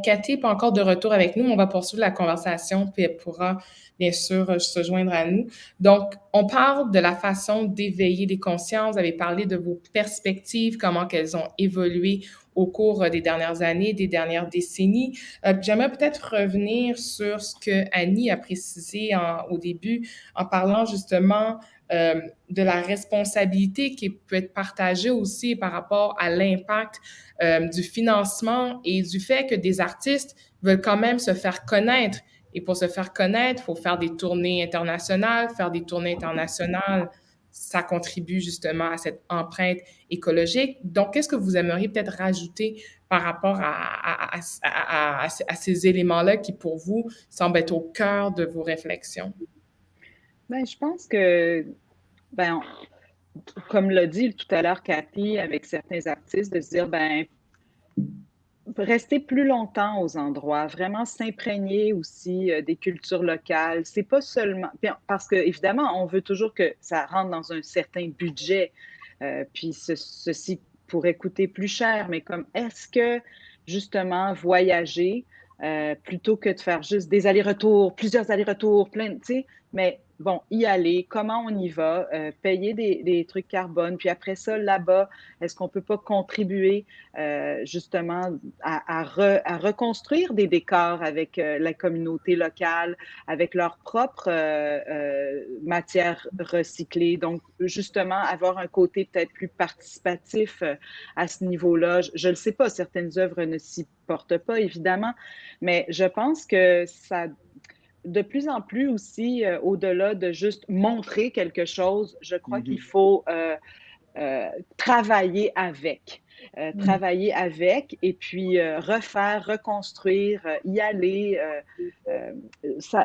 Cathy n'est pas encore de retour avec nous, mais on va poursuivre la conversation, puis elle pourra, bien sûr, se joindre à nous. Donc, on parle de la façon d'éveiller les consciences. Vous avez parlé de vos perspectives, comment qu'elles ont évolué au cours des dernières années, des dernières décennies. J'aimerais peut-être revenir sur ce que Annie a précisé au début, en parlant justement de la responsabilité qui peut être partagée aussi par rapport à l'impact du financement et du fait que des artistes veulent quand même se faire connaître. Et pour se faire connaître, il faut faire des tournées internationales. Faire des tournées internationales, ça contribue justement à cette empreinte écologique. Donc, qu'est-ce que vous aimeriez peut-être rajouter par rapport à ces éléments-là qui, pour vous, semblent être au cœur de vos réflexions? Bien, je pense que, comme l'a dit tout à l'heure Cathy, avec certains artistes, de se dire, rester plus longtemps aux endroits, vraiment s'imprégner aussi des cultures locales. C'est pas seulement, parce que évidemment, on veut toujours que ça rentre dans un certain budget, puis ceci pourrait coûter plus cher, mais comme est-ce que justement voyager plutôt que de faire juste des allers-retours, plusieurs allers-retours, plein, tu sais, mais bon, y aller, comment on y va, payer des trucs carbone, puis après ça, là-bas, est-ce qu'on peut pas contribuer justement à reconstruire des décors avec la communauté locale, avec leurs propres matières recyclées, donc justement avoir un côté peut-être plus participatif à ce niveau-là. Je ne le sais pas, certaines œuvres ne s'y portent pas, évidemment, mais je pense que ça de plus en plus aussi, au-delà de juste montrer quelque chose, je crois qu'il faut travailler avec. Travailler avec et puis refaire, reconstruire, y aller.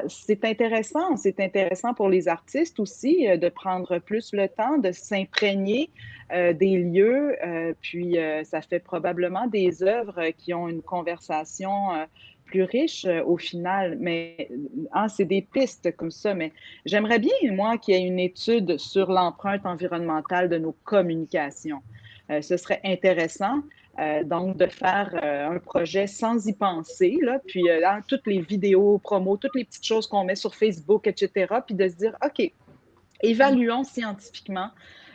C'est intéressant pour les artistes aussi de prendre plus le temps de s'imprégner des lieux, puis ça fait probablement des œuvres qui ont une conversation plus riche au final, mais c'est des pistes comme ça, mais j'aimerais bien, moi, qu'il y ait une étude sur l'empreinte environnementale de nos communications. Ce serait intéressant, donc, de faire un projet sans y penser, là, puis dans toutes les vidéos, promos, toutes les petites choses qu'on met sur Facebook, etc., puis de se dire, OK, évaluons scientifiquement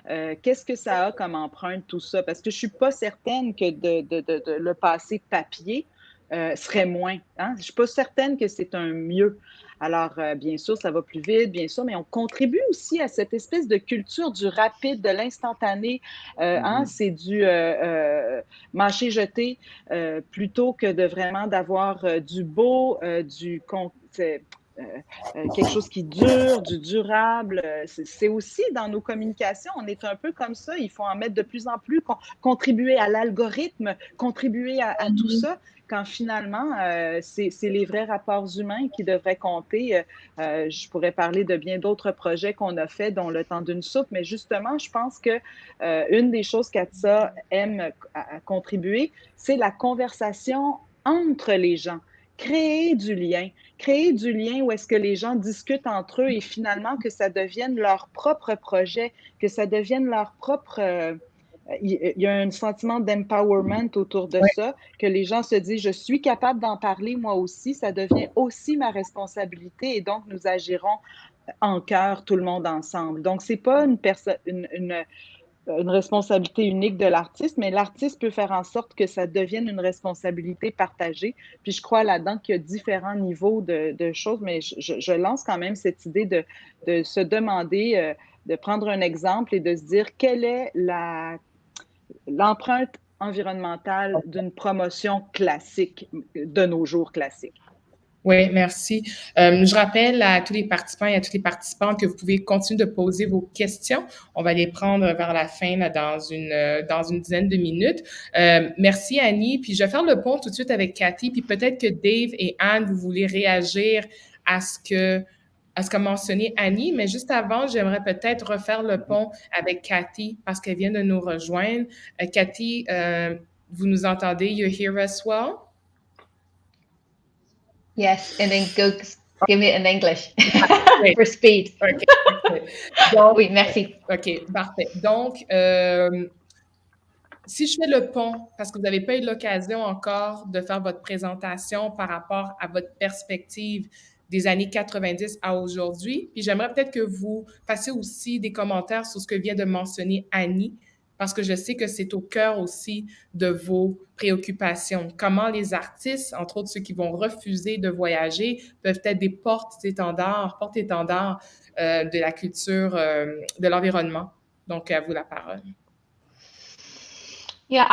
qu'est-ce que ça a comme empreinte, tout ça, parce que je ne suis pas certaine que de le passer papier serait moins. Hein? Je ne suis pas certaine que c'est un mieux. Alors, bien sûr, ça va plus vite, bien sûr, mais on contribue aussi à cette espèce de culture du rapide, de l'instantané. C'est du mâcher-jeter plutôt que de vraiment d'avoir du beau, quelque chose qui dure, du durable. C'est aussi dans nos communications, on est un peu comme ça. Il faut en mettre de plus en plus, contribuer à l'algorithme, contribuer à tout ça, quand finalement, c'est les vrais rapports humains qui devraient compter. Je pourrais parler de bien d'autres projets qu'on a faits, dont le temps d'une soupe, mais justement, je pense que une des choses qu'ATSA aime à contribuer, c'est la conversation entre les gens. Créer du lien où est-ce que les gens discutent entre eux et finalement que ça devienne leur propre projet, que ça devienne leur propre... il y a un sentiment d'empowerment autour de ça, que les gens se disent « je suis capable d'en parler moi aussi, ça devient aussi ma responsabilité et donc nous agirons en cœur tout le monde ensemble ». Donc, ce n'est pas une responsabilité unique de l'artiste, mais l'artiste peut faire en sorte que ça devienne une responsabilité partagée. Puis je crois là-dedans qu'il y a différents niveaux de choses, mais je lance quand même cette idée de se demander, de prendre un exemple et de se dire quelle est l'empreinte environnementale d'une promotion classique, de nos jours classiques. Oui, merci. Je rappelle à tous les participants et à toutes les participantes que vous pouvez continuer de poser vos questions. On va les prendre vers la fin là, dans une dizaine de minutes. Merci Annie. Puis je vais faire le pont tout de suite avec Cathy. Puis peut-être que Dave et Anne, vous voulez réagir à ce qu'a mentionné Annie. Mais juste avant, j'aimerais peut-être refaire le pont avec Cathy parce qu'elle vient de nous rejoindre. Cathy, vous nous entendez? You hear us well? Yes, and then give me it in English for speed. Okay. Donc, oui, merci. OK, parfait. Donc, si je fais le pont, parce que vous n'avez pas eu l'occasion encore de faire votre présentation par rapport à votre perspective des années 90 à aujourd'hui, puis j'aimerais peut-être que vous fassiez aussi des commentaires sur ce que vient de mentionner Annie, parce que je sais que c'est au cœur aussi de vos préoccupations. Comment les artistes, entre autres ceux qui vont refuser de voyager, peuvent être des porte-étendards de la culture, de l'environnement. Donc, à vous la parole. Yeah,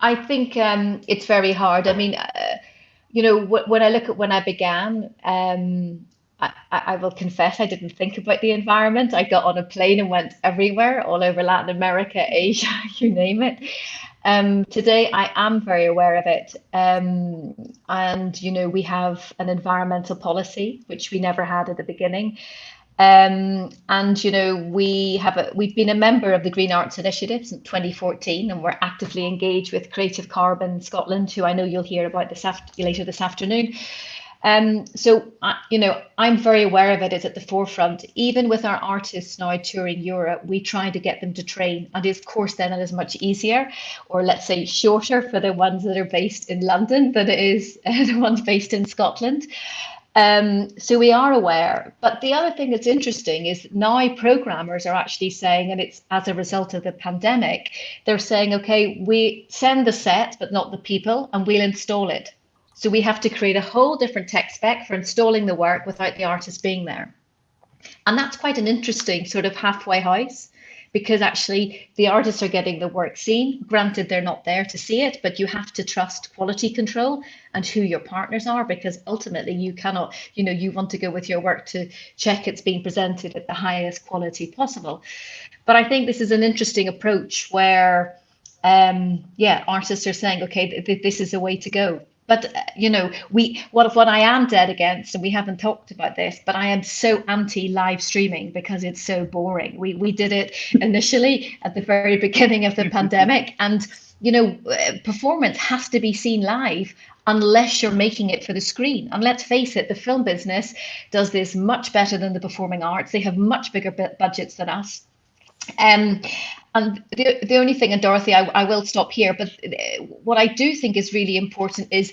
I think it's very hard. I mean, you know, when I look at when I began, I will confess I didn't think about the environment. I got on a plane and went everywhere, all over Latin America, Asia, you name it. Today, I am very aware of it. And, you know, we have an environmental policy, which we never had at the beginning. And you know, we've been a member of the Green Arts Initiative since 2014, and we're actively engaged with Creative Carbon Scotland, who I know you'll hear about later this afternoon. So, you know, I'm very aware of it. It's at the forefront. Even with our artists now touring Europe, we try to get them to train. And of course, then it is much easier, or let's say shorter, for the ones that are based in London than it is the ones based in Scotland. So we are aware. But the other thing that's interesting is now programmers are actually saying, and it's as a result of the pandemic, they're saying, okay, we send the set, but not the people, and we'll install it. So we have to create a whole different tech spec for installing the work without the artist being there. And that's quite an interesting sort of halfway house, because actually the artists are getting the work seen. Granted, they're not there to see it, but you have to trust quality control and who your partners are, because ultimately you cannot, you know, you want to go with your work to check it's being presented at the highest quality possible. But I think this is an interesting approach where, artists are saying, okay, this is a way to go. But, you know, what I am dead against, and we haven't talked about this, but I am so anti live streaming because it's so boring. We did it initially at the very beginning of the pandemic. And, you know, performance has to be seen live unless you're making it for the screen. And let's face it, the film business does this much better than the performing arts. They have much bigger budgets than us. And the only thing, and Dorothy, I will stop here, but what I do think is really important is,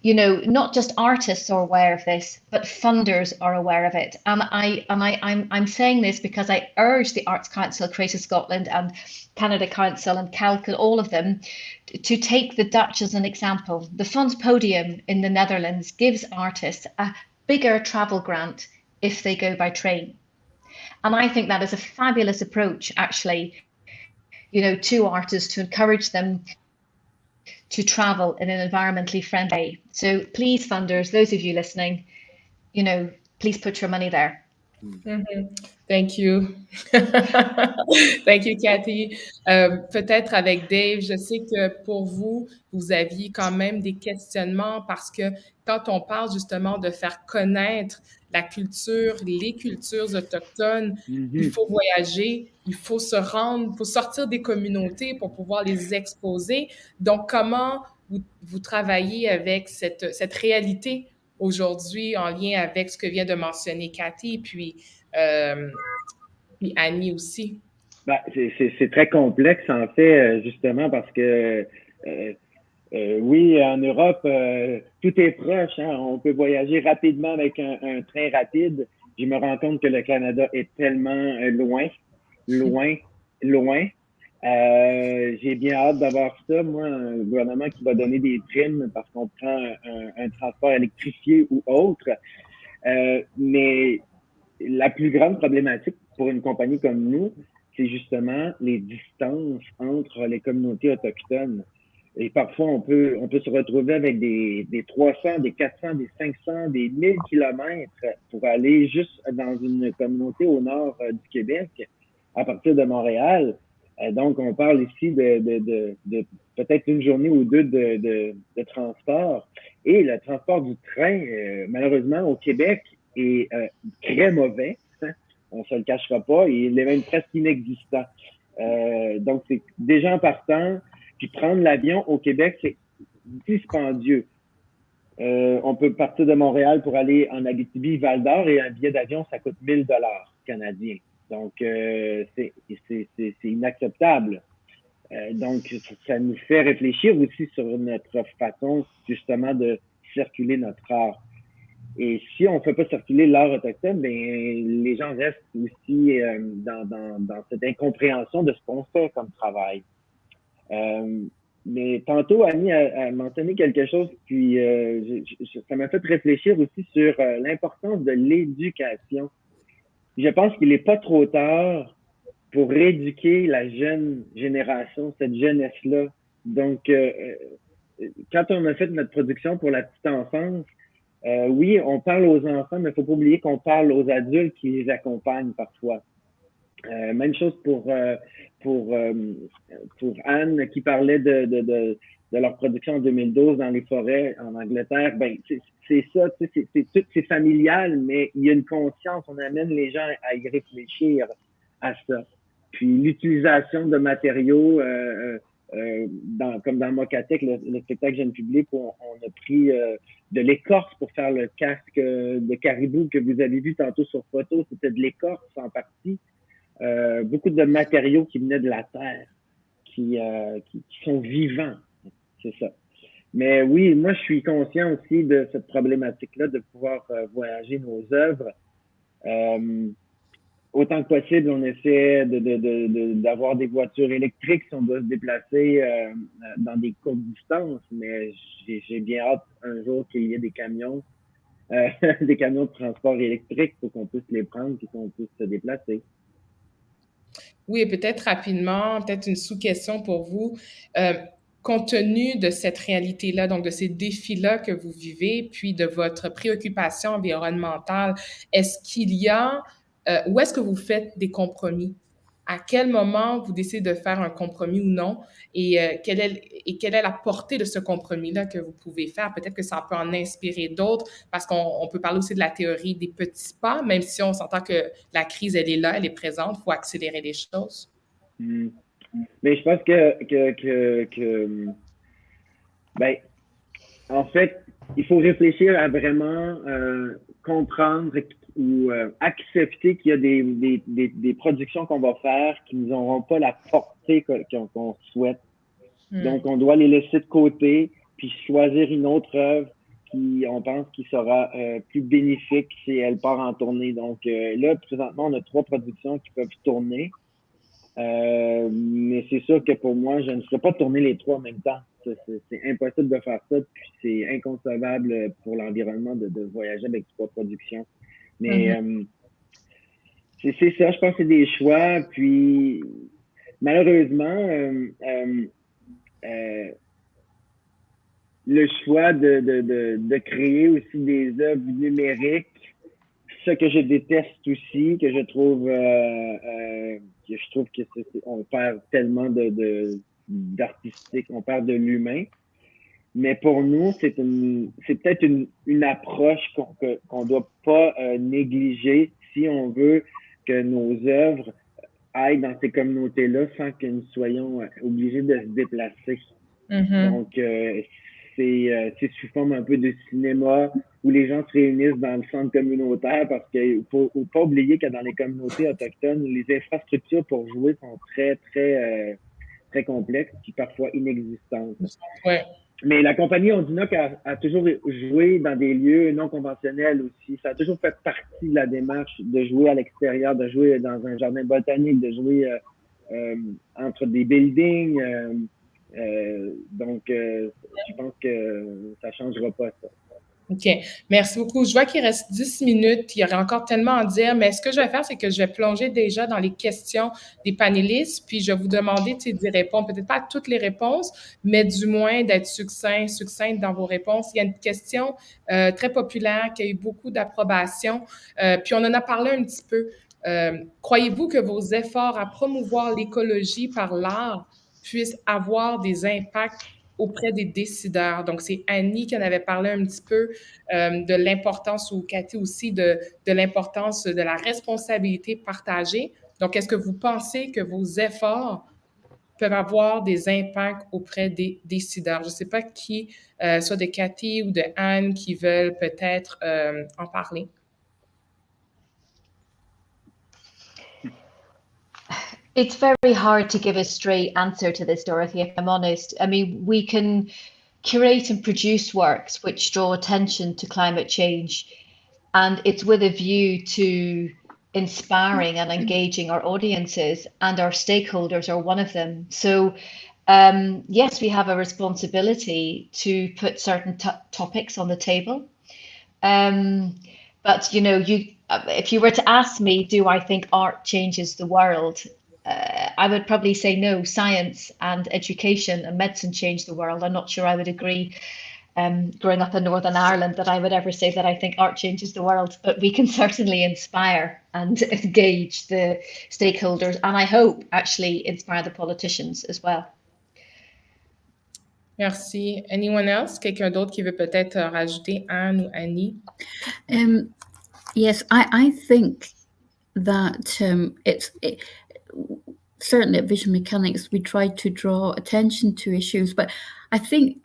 you know, not just artists are aware of this, but funders are aware of it. And I'm saying this because I urge the Arts Council, Creative Scotland and Canada Council and CalCUL, all of them, to take the Dutch as an example. The Fonds Podium in the Netherlands gives artists a bigger travel grant if they go by train. And I think that is a fabulous approach, actually, you know, to artists, to encourage them to travel in an environmentally friendly way. So please, funders, those of you listening, you know, please put your money there. Mm-hmm. Thank you. Thank you, Cathy. Peut-être avec Dave, je sais que pour vous, vous aviez quand même des questionnements parce que quand on parle justement de faire connaître la culture, les cultures autochtones, il faut voyager, il faut se rendre, il faut sortir des communautés pour pouvoir les exposer. Donc, comment vous travaillez avec cette réalité aujourd'hui en lien avec ce que vient de mentionner Cathy, puis Annie aussi? Ben, c'est très complexe, en fait, justement, parce que oui, en Europe, tout est proche. Hein? On peut voyager rapidement avec un train rapide. Je me rends compte que le Canada est tellement loin. J'ai bien hâte d'avoir ça, moi, un gouvernement qui va donner des primes parce qu'on prend un transport électrifié ou autre. Mais la plus grande problématique pour une compagnie comme nous, c'est justement les distances entre les communautés autochtones. Et parfois, on peut se retrouver avec des 300, des 400, des 500, des 1000 kilomètres pour aller juste dans une communauté au nord du Québec, à partir de Montréal. Donc, on parle ici de peut-être une journée ou deux de transport. Et le transport du train, malheureusement, au Québec, est très mauvais. Hein? On se le cachera pas. Et il est même presque inexistant. Donc, c'est déjà en partant. Puis prendre l'avion au Québec, c'est dispendieux. On peut partir de Montréal pour aller en Abitibi, Val-d'Or, et un billet d'avion, ça coûte 1000 $ canadiens. Donc, c'est inacceptable. Donc, ça nous fait réfléchir aussi sur notre façon, justement, de circuler notre art. Et si on ne fait pas circuler l'art autochtone, ben les gens restent aussi dans cette incompréhension de ce qu'on fait comme travail. Mais tantôt, Annie a mentionné quelque chose, puis ça m'a fait réfléchir aussi sur l'importance de l'éducation. Je pense qu'il n'est pas trop tard pour éduquer la jeune génération, cette jeunesse-là. Donc, quand on a fait notre production pour la petite enfance, oui, on parle aux enfants, mais il ne faut pas oublier qu'on parle aux adultes qui les accompagnent parfois. Même chose pour Anne qui parlait de de leur production en 2012 dans les forêts en Angleterre, ben c'est ça, c'est familial, mais il y a une conscience, on amène les gens à y réfléchir à ça. Puis l'utilisation de matériaux, comme dans Mocatec, le spectacle jeune public, où on a pris de l'écorce pour faire le casque de caribou que vous avez vu tantôt sur photo, c'était de l'écorce en partie. Beaucoup de matériaux qui venaient de la terre, qui sont vivants, c'est ça. Mais oui, moi je suis conscient aussi de cette problématique-là de pouvoir voyager nos œuvres. Autant que possible, on essaie d'avoir des voitures électriques si on doit se déplacer dans des courtes distances, mais j'ai bien hâte un jour qu'il y ait des camions de transport électrique pour qu'on puisse les prendre et qu'on puisse se déplacer. Oui, et peut-être rapidement, peut-être une sous-question pour vous. Compte tenu de cette réalité-là, donc de ces défis-là que vous vivez, puis de votre préoccupation environnementale, est-ce qu'il y a, où est-ce que vous faites des compromis? À quel moment vous décidez de faire un compromis ou non? Et quelle est la portée de ce compromis-là que vous pouvez faire? Peut-être que ça peut en inspirer d'autres, parce qu'on peut parler aussi de la théorie des petits pas, même si on s'entend que la crise, elle est là, elle est présente, il faut accélérer les choses. Mais je pense ben, en fait, il faut réfléchir à vraiment comprendre ou accepter qu'il y a des productions qu'on va faire qui n'auront pas la portée qu'on souhaite. Donc, on doit les laisser de côté, puis choisir une autre œuvre qui, on pense, qui sera plus bénéfique si elle part en tournée. Donc, là, présentement, on a 3 productions qui peuvent tourner. Mais c'est sûr que pour moi, je ne ferai pas tourner les 3 en même temps. C'est impossible de faire ça, puis c'est inconcevable pour l'environnement de voyager avec 3 productions. Mais c'est ça, je pense que c'est des choix. Puis malheureusement, le choix de créer aussi des œuvres numériques, ce que je déteste aussi, que je trouve on perd tellement d'artistique, on perd de l'humain. Mais pour nous, c'est peut-être une approche qu'on doit pas négliger si on veut que nos œuvres aillent dans ces communautés-là sans que nous soyons obligés de se déplacer. Donc, c'est sous forme un peu de cinéma où les gens se réunissent dans le centre communautaire, parce qu'il faut pas oublier que dans les communautés autochtones, les infrastructures pour jouer sont très, très, très complexes et parfois inexistantes. Ouais. Mais la compagnie Ondinoc a toujours joué dans des lieux non conventionnels aussi. Ça a toujours fait partie de la démarche de jouer à l'extérieur, de jouer dans un jardin botanique, de jouer entre des buildings. Donc, je pense que ça changera pas ça. OK. Merci beaucoup. Je vois qu'il reste 10 minutes. Il y aurait encore tellement à dire, mais ce que je vais faire, c'est que je vais plonger déjà dans les questions des panélistes, puis je vais vous demander d'y répondre. Peut-être pas à toutes les réponses, mais du moins d'être succincte dans vos réponses. Il y a une question très populaire qui a eu beaucoup d'approbation, puis on en a parlé un petit peu. Croyez-vous que vos efforts à promouvoir l'écologie par l'art puissent avoir des impacts auprès des décideurs? Donc, c'est Annie qui en avait parlé un petit peu de l'importance, ou Cathy aussi, de l'importance de la responsabilité partagée. Donc, est-ce que vous pensez que vos efforts peuvent avoir des impacts auprès des décideurs? Je ne sais pas qui, soit de Cathy ou de Anne, qui veulent peut-être en parler. It's very hard to give a straight answer to this, Dorothy, if I'm honest. I mean, we can curate and produce works which draw attention to climate change, and it's with a view to inspiring and engaging our audiences, and our stakeholders are one of them. So, yes, we have a responsibility to put certain topics on the table. But, you know, if you were to ask me, do I think art changes the world? I would probably say no. Science and education and medicine change the world. I'm not sure I would agree, growing up in Northern Ireland, that I would ever say that I think art changes the world, but we can certainly inspire and engage the stakeholders, and I hope actually inspire the politicians as well. Merci. Anyone else? Quelqu'un d'autre qui veut peut-être rajouter, Anne ou Annie? Yes, I think that certainly at Vision Mechanics, we try to draw attention to issues, but I think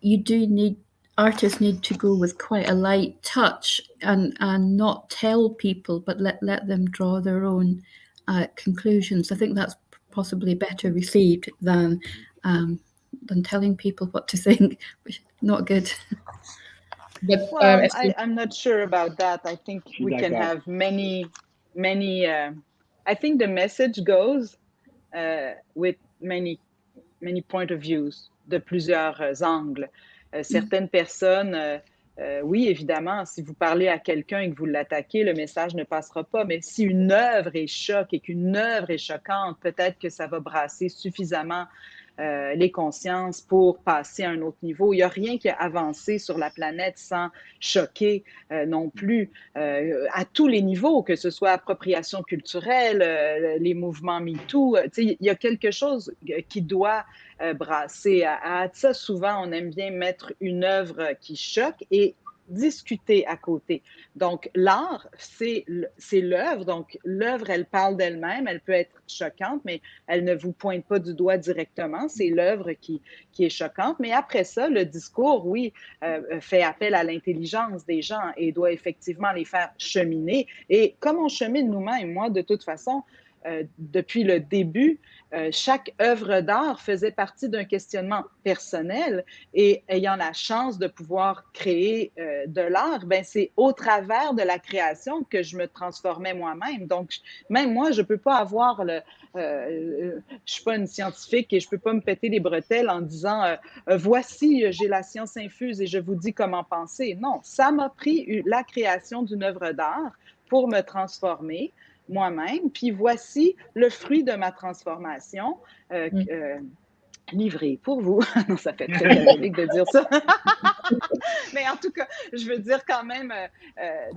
artists need to go with quite a light touch and not tell people, but let them draw their own conclusions. I think that's possibly better received than telling people what to think, which is not good. But, Well, I'm not sure about that. I think we can have many. I think the message goes with many point of views, de plusieurs angles. Certaines personnes, oui, évidemment, si vous parlez à quelqu'un et que vous l'attaquez, le message ne passera pas. Mais si une œuvre est choc et qu'une œuvre est choquante, peut-être que ça va brasser suffisamment les consciences pour passer à un autre niveau. Il n'y a rien qui a avancé sur la planète sans choquer non plus à tous les niveaux, que ce soit appropriation culturelle, les mouvements MeToo. Il y a quelque chose qui doit brasser. À ça, souvent, on aime bien mettre une œuvre qui choque et discuter à côté. Donc, l'art, c'est l'œuvre. Donc, l'œuvre, elle parle d'elle-même, elle peut être choquante, mais elle ne vous pointe pas du doigt directement. C'est l'œuvre qui est choquante. Mais après ça, le discours, oui, fait appel à l'intelligence des gens et doit effectivement les faire cheminer. Et comme on chemine nous-mêmes, moi, de toute façon, depuis le début, chaque œuvre d'art faisait partie d'un questionnement personnel et ayant la chance de pouvoir créer de l'art, ben c'est au travers de la création que je me transformais moi-même. Donc, même moi, je ne peux pas avoir je ne suis pas une scientifique et je ne peux pas me péter les bretelles en disant voici, j'ai la science infuse et je vous dis comment penser. Non, ça m'a pris la création d'une œuvre d'art pour me transformer moi-même, puis voici le fruit de ma transformation livré pour vous. Non, ça fait très catholique de dire ça. Mais en tout cas, je veux dire quand même,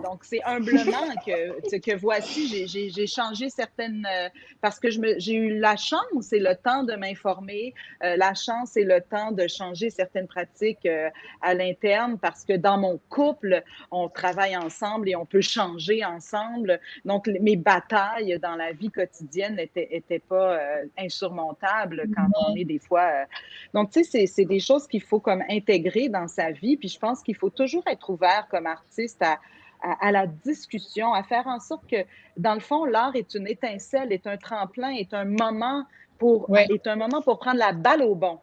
donc c'est humblement que voici, j'ai changé certaines, parce que j'ai eu la chance et le temps de m'informer, la chance et le temps de changer certaines pratiques à l'interne, parce que dans mon couple, on travaille ensemble et on peut changer ensemble. Donc, mes batailles dans la vie quotidienne n'étaient pas insurmontables quand on est des fois... Donc, tu sais, c'est des choses qu'il faut comme intégrer dans sa vie. Puis je pense qu'il faut toujours être ouvert comme artiste à la discussion, à faire en sorte que, dans le fond, l'art est une étincelle, est un tremplin, est un moment pour prendre la balle au bon.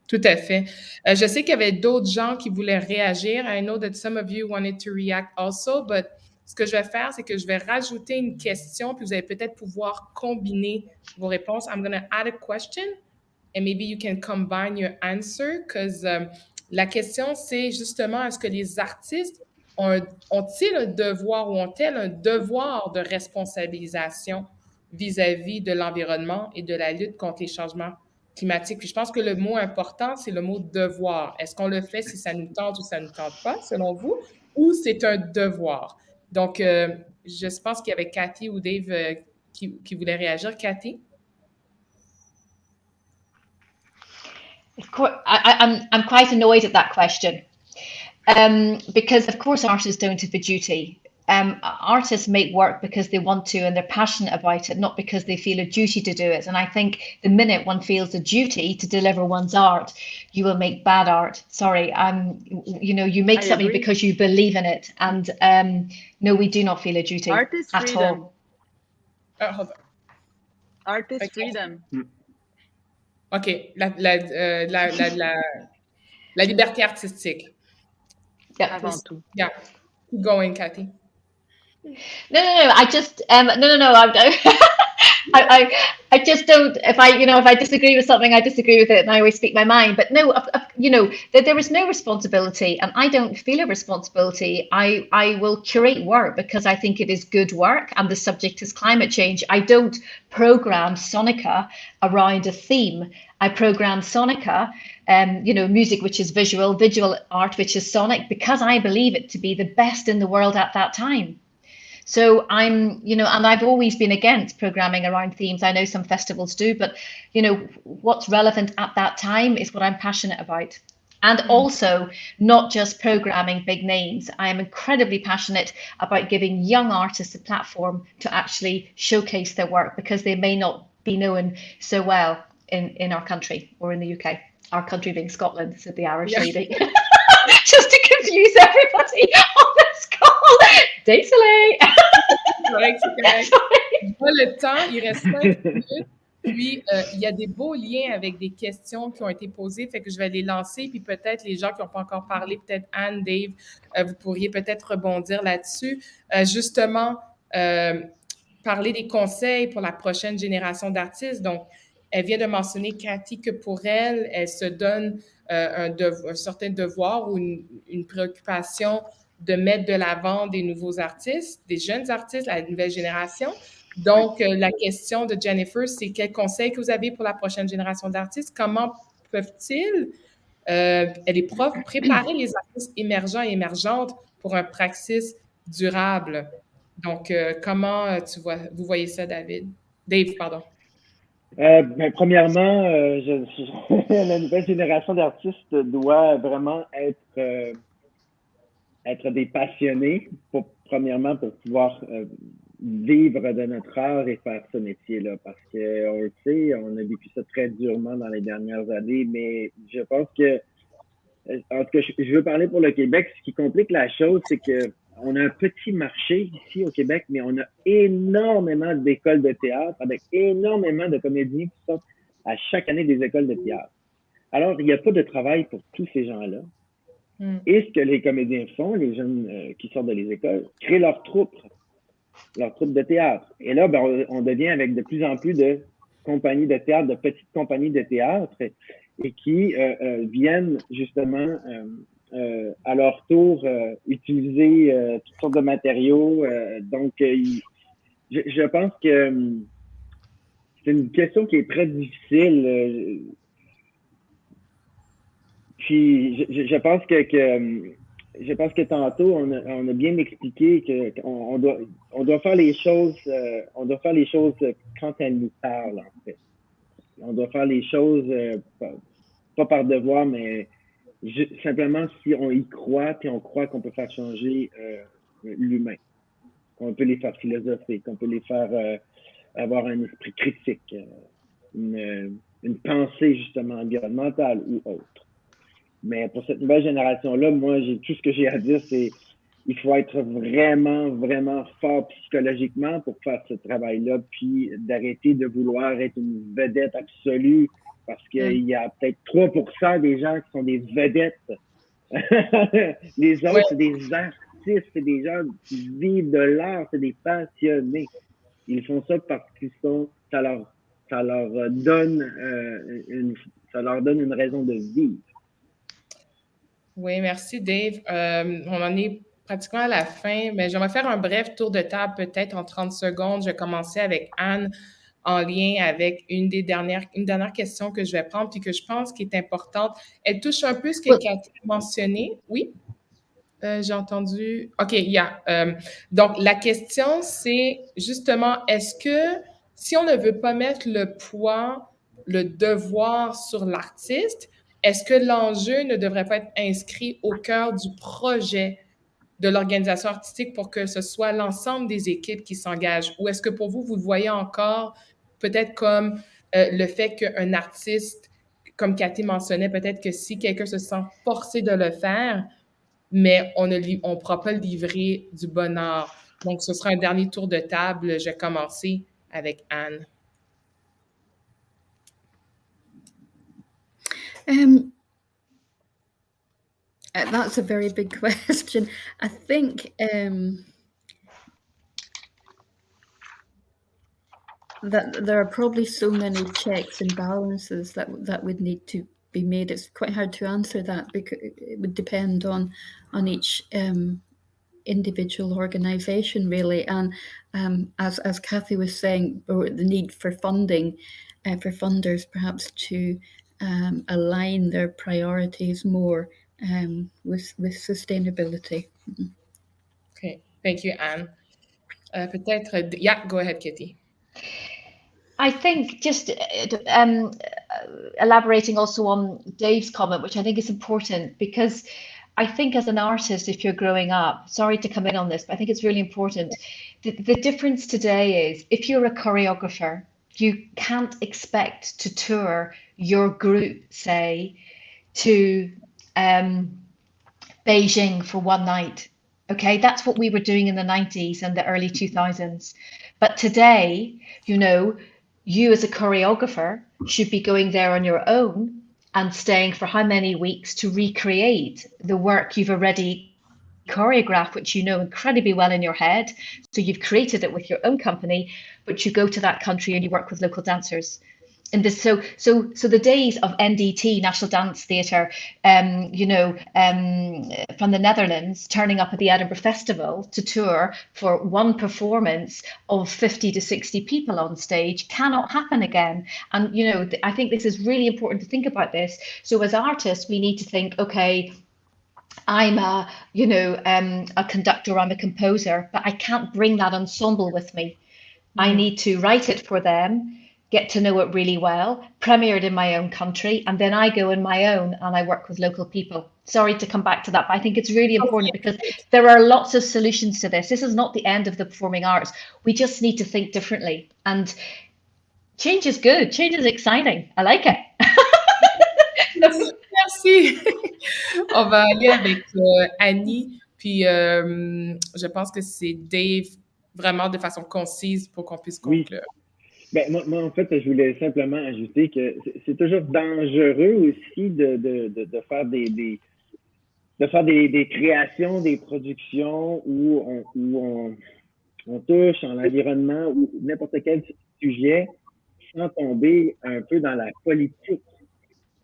Tout à fait. Je sais qu'il y avait d'autres gens qui voulaient réagir. I know that some of you wanted to react also, but ce que je vais faire, c'est que je vais rajouter une question, puis vous allez peut-être pouvoir combiner vos réponses. I'm going to add a question, and maybe you can combine your answer, because la question, c'est justement, est-ce que les artistes ont-ils un devoir ou ont-elles un devoir de responsabilisation vis-à-vis de l'environnement et de la lutte contre les changements climatiques? Puis je pense que le mot important, c'est le mot devoir. Est-ce qu'on le fait si ça nous tente ou ça ne nous tente pas, selon vous, ou c'est un devoir? Donc, je pense qu'il y avait Cathy ou Dave qui voulait réagir. Cathy? I'm quite annoyed at that question because, of course, artists don't have a duty. Artists make work because they want to and they're passionate about it, not because they feel a duty to do it. And I think the minute one feels a duty to deliver one's art, you will make bad art. Sorry, you make something because you believe in it. And no, we do not feel a duty Artist at freedom. all. Hold on. Artist freedom. OK. La liberté artistique. Yeah. Avant tout. Yeah. Keep going, Cathy. No. I just I just don't. If I disagree with something, I disagree with it, and I always speak my mind. But no, there is no responsibility, and I don't feel a responsibility. I will curate work because I think it is good work, and the subject is climate change. I don't program Sonica around a theme. I program Sonica, music which is visual art which is sonic, because I believe it to be the best in the world at that time. So I'm, and I've always been against programming around themes. I know some festivals do, but, what's relevant at that time is what I'm passionate about. And also not just programming big names. I am incredibly passionate about giving young artists a platform to actually showcase their work because they may not be known so well in our country or in the UK. Our country being Scotland, said the Irish lady. Just to confuse everybody on this call. Désolé. C'est correct. Moi, le temps, il reste 5 minutes. Puis, il y a des beaux liens avec des questions qui ont été posées, fait que je vais les lancer, puis peut-être les gens qui n'ont pas encore parlé, peut-être Anne, Dave, vous pourriez peut-être rebondir là-dessus. Justement, parler des conseils pour la prochaine génération d'artistes. Donc, elle vient de mentionner, Cathy, que pour elle, elle se donne un certain devoir ou une préoccupation de mettre de l'avant des nouveaux artistes, des jeunes artistes, la nouvelle génération. Donc, la question de Jennifer, c'est quels conseils que vous avez pour la prochaine génération d'artistes? Comment peuvent-ils, elle est prof, préparer les artistes émergents et émergentes pour un praxis durable? Donc, comment vous voyez ça, David? Dave, pardon. Premièrement, la nouvelle génération d'artistes doit vraiment être des passionnés, premièrement pour pouvoir vivre de notre art et faire ce métier-là, parce que on le sait, on a vécu ça très durement dans les dernières années, mais je pense que, en tout cas, je veux parler pour le Québec. Ce qui complique la chose, c'est que on a un petit marché ici au Québec, mais on a énormément d'écoles de théâtre avec énormément de comédiens qui sortent à chaque année des écoles de théâtre. Alors, il n'y a pas de travail pour tous ces gens-là. Et ce que les comédiens font, les jeunes qui sortent de les écoles, créent leur troupe de théâtre. Et là, on devient avec de plus en plus de compagnies de théâtre, de petites compagnies de théâtre, et qui viennent justement à leur tour utiliser toutes sortes de matériaux. Donc, je pense que c'est une question qui est très difficile. Puis, je pense que tantôt on a bien expliqué qu'on doit faire les choses, quand elles nous parlent, en fait. On doit faire les choses pas par devoir, mais simplement si on y croit, puis on croit qu'on peut faire changer l'humain, qu'on peut les faire philosopher, qu'on peut les faire avoir un esprit critique, une pensée justement environnementale ou autre. Mais pour cette nouvelle génération-là, moi, tout ce que j'ai à dire, c'est il faut être vraiment, vraiment fort psychologiquement pour faire ce travail-là, puis d'arrêter de vouloir être une vedette absolue, parce qu'il y a peut-être 3% des gens qui sont des vedettes. Les autres, c'est des artistes, c'est des gens qui vivent de l'art, c'est des passionnés. Ils font ça parce qu'ils ça leur donne une raison de vivre. Oui, merci Dave. On en est pratiquement à la fin, mais j'aimerais faire un bref tour de table, peut-être en 30 secondes. Je vais commencer avec Anne en lien avec une dernière question que je vais prendre puis que je pense qui est importante. Elle touche un peu ce que Cathy a mentionné. Oui? J'ai entendu. OK, donc, la question, c'est justement, est-ce que si on ne veut pas mettre le poids, le devoir sur l'artiste, est-ce que l'enjeu ne devrait pas être inscrit au cœur du projet de l'organisation artistique pour que ce soit l'ensemble des équipes qui s'engagent? Ou est-ce que pour vous, vous le voyez encore peut-être comme le fait qu'un artiste, comme Cathy mentionnait, peut-être que si quelqu'un se sent forcé de le faire, mais on ne pourra pas livrer du bon art. Donc, ce sera un dernier tour de table. Je vais commencer avec Anne. That's a very big question. I think that there are probably so many checks and balances that would need to be made. It's quite hard to answer that because it would depend on each individual organization, really. And as Cathy was saying, the need for funding, for funders perhaps to align their priorities more with sustainability. Okay, thank you, Anne. Peut-être, yeah, go ahead, Kitty. I think just elaborating also on Dave's comment, which I think is important, because I think as an artist, if you're growing up, sorry to come in on this, but I think it's really important. The difference today is if you're a choreographer, you can't expect to tour your group, say, to Beijing for one night. Okay, that's what we were doing in the 90s and the early 2000s. But today, you know, you as a choreographer should be going there on your own and staying for how many weeks to recreate the work you've already choreographed, which you know incredibly well in your head. So you've created it with your own company, but you go to that country and you work with local dancers. And this, so the days of NDT, National Dance Theatre, from the Netherlands, turning up at the Edinburgh Festival to tour for one performance of 50 to 60 people on stage cannot happen again. And, you know, I think this is really important to think about this. So as artists, we need to think, okay, I'm a conductor, I'm a composer, but I can't bring that ensemble with me. I need to write it for them, get to know it really well, premiere it in my own country, and then I go on my own and I work with local people. Sorry to come back to that, but I think it's really important because there are lots of solutions to this. This is not the end of the performing arts. We just need to think differently. And change is good. Change is exciting. I like it. Merci. On va aller avec Annie, puis je pense que c'est Dave, vraiment de façon concise pour qu'on puisse conclure. Ben, moi, en fait, je voulais simplement ajouter que c'est toujours dangereux aussi de faire des créations, des productions où on touche en l'environnement ou n'importe quel sujet sans tomber un peu dans la politique.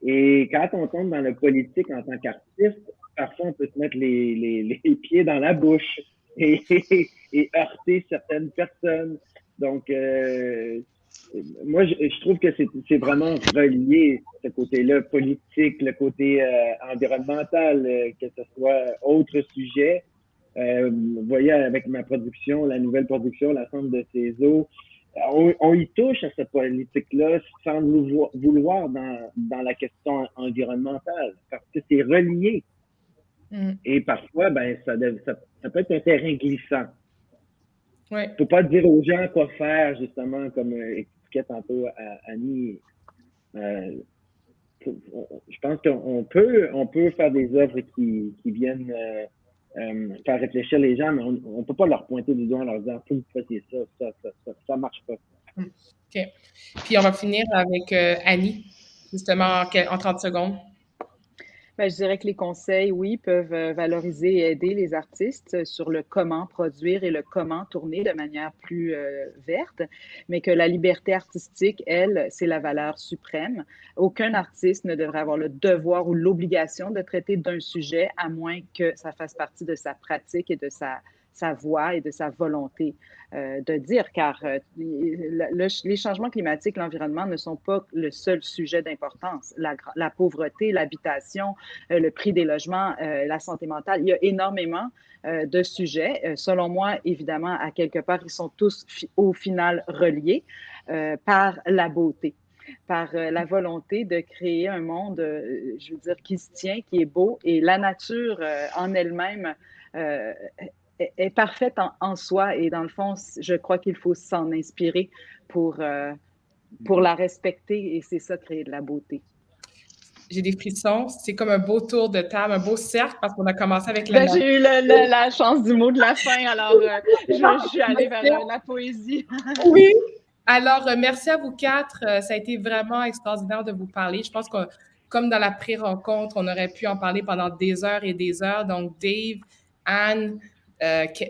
Et quand on tombe dans la politique en tant qu'artiste, parfois on peut se mettre les pieds dans la bouche et heurter certaines personnes. Donc, moi, je trouve que c'est vraiment relié, ce côté-là politique, le côté environnemental, que ce soit autre sujet. Vous voyez, avec ma production, la nouvelle production, La Cendre de Cézanne, on y touche à cette politique-là sans le vouloir dans la question environnementale, parce que c'est relié. Et parfois, ben, ça peut être un terrain glissant. Ouais. Faut pas dire aux gens quoi faire, justement, comme expliquait tantôt Annie. Je pense qu'on peut faire des œuvres qui viennent faire réfléchir les gens, mais on peut pas leur pointer du doigt en leur disant « faut que vous fassiez ça marche pas ». OK. Puis on va finir avec Annie, justement, en 30 secondes. Ben, je dirais que les conseils, oui, peuvent valoriser et aider les artistes sur le comment produire et le comment tourner de manière plus verte, mais que la liberté artistique, elle, c'est la valeur suprême. Aucun artiste ne devrait avoir le devoir ou l'obligation de traiter d'un sujet à moins que ça fasse partie de sa pratique et de sa voix et de sa volonté de dire, car les changements climatiques, l'environnement ne sont pas le seul sujet d'importance. La pauvreté, l'habitation, le prix des logements, la santé mentale, il y a énormément de sujets. Selon moi, évidemment, à quelque part, ils sont tous au final reliés par la beauté, par la volonté de créer un monde, je veux dire, qui se tient, qui est beau, et la nature en elle-même est parfaite en soi, et dans le fond, je crois qu'il faut s'en inspirer pour la respecter, et c'est ça, créer de la beauté. J'ai des frissons, c'est comme un beau tour de table, un beau cercle, parce qu'on a commencé avec la... J'ai eu la chance du mot de la fin, alors je suis allée vers la poésie. Oui! Alors, merci à vous quatre, ça a été vraiment extraordinaire de vous parler. Je pense que, comme dans la pré-rencontre, on aurait pu en parler pendant des heures et des heures. Donc, Dave, Anne,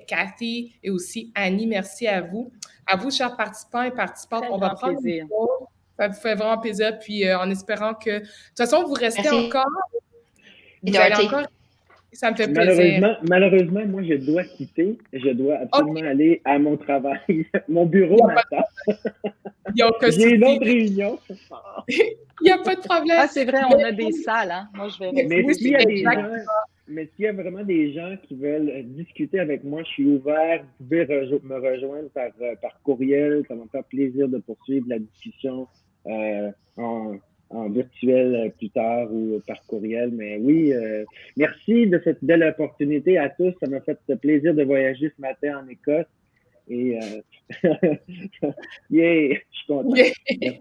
Cathy et aussi Annie, merci à vous. À vous, chers participants et participantes, on va prendre une pause. Ça vous fait vraiment plaisir. Puis en espérant que... De toute façon, vous restez encore. Vous allez encore... Ça me fait plaisir. Malheureusement, moi, je dois quitter. Je dois absolument aller à mon travail. Mon bureau m'attend. J'ai une autre réunion. Il n'y a pas de problème. Ah, c'est vrai, on a des salles. Hein? Moi, je vais rester. Mais s'il y a des gens... Mais s'il y a vraiment des gens qui veulent discuter avec moi, je suis ouvert. Vous pouvez me rejoindre par courriel. Ça va me faire plaisir de poursuivre la discussion en virtuel plus tard ou par courriel. Mais oui, merci de cette belle opportunité à tous. Ça m'a fait plaisir de voyager ce matin en Écosse. Et yeah, je suis content. Yeah.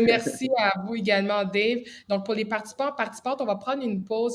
Merci à vous également, Dave. Donc, pour les participants, participantes, on va prendre une pause.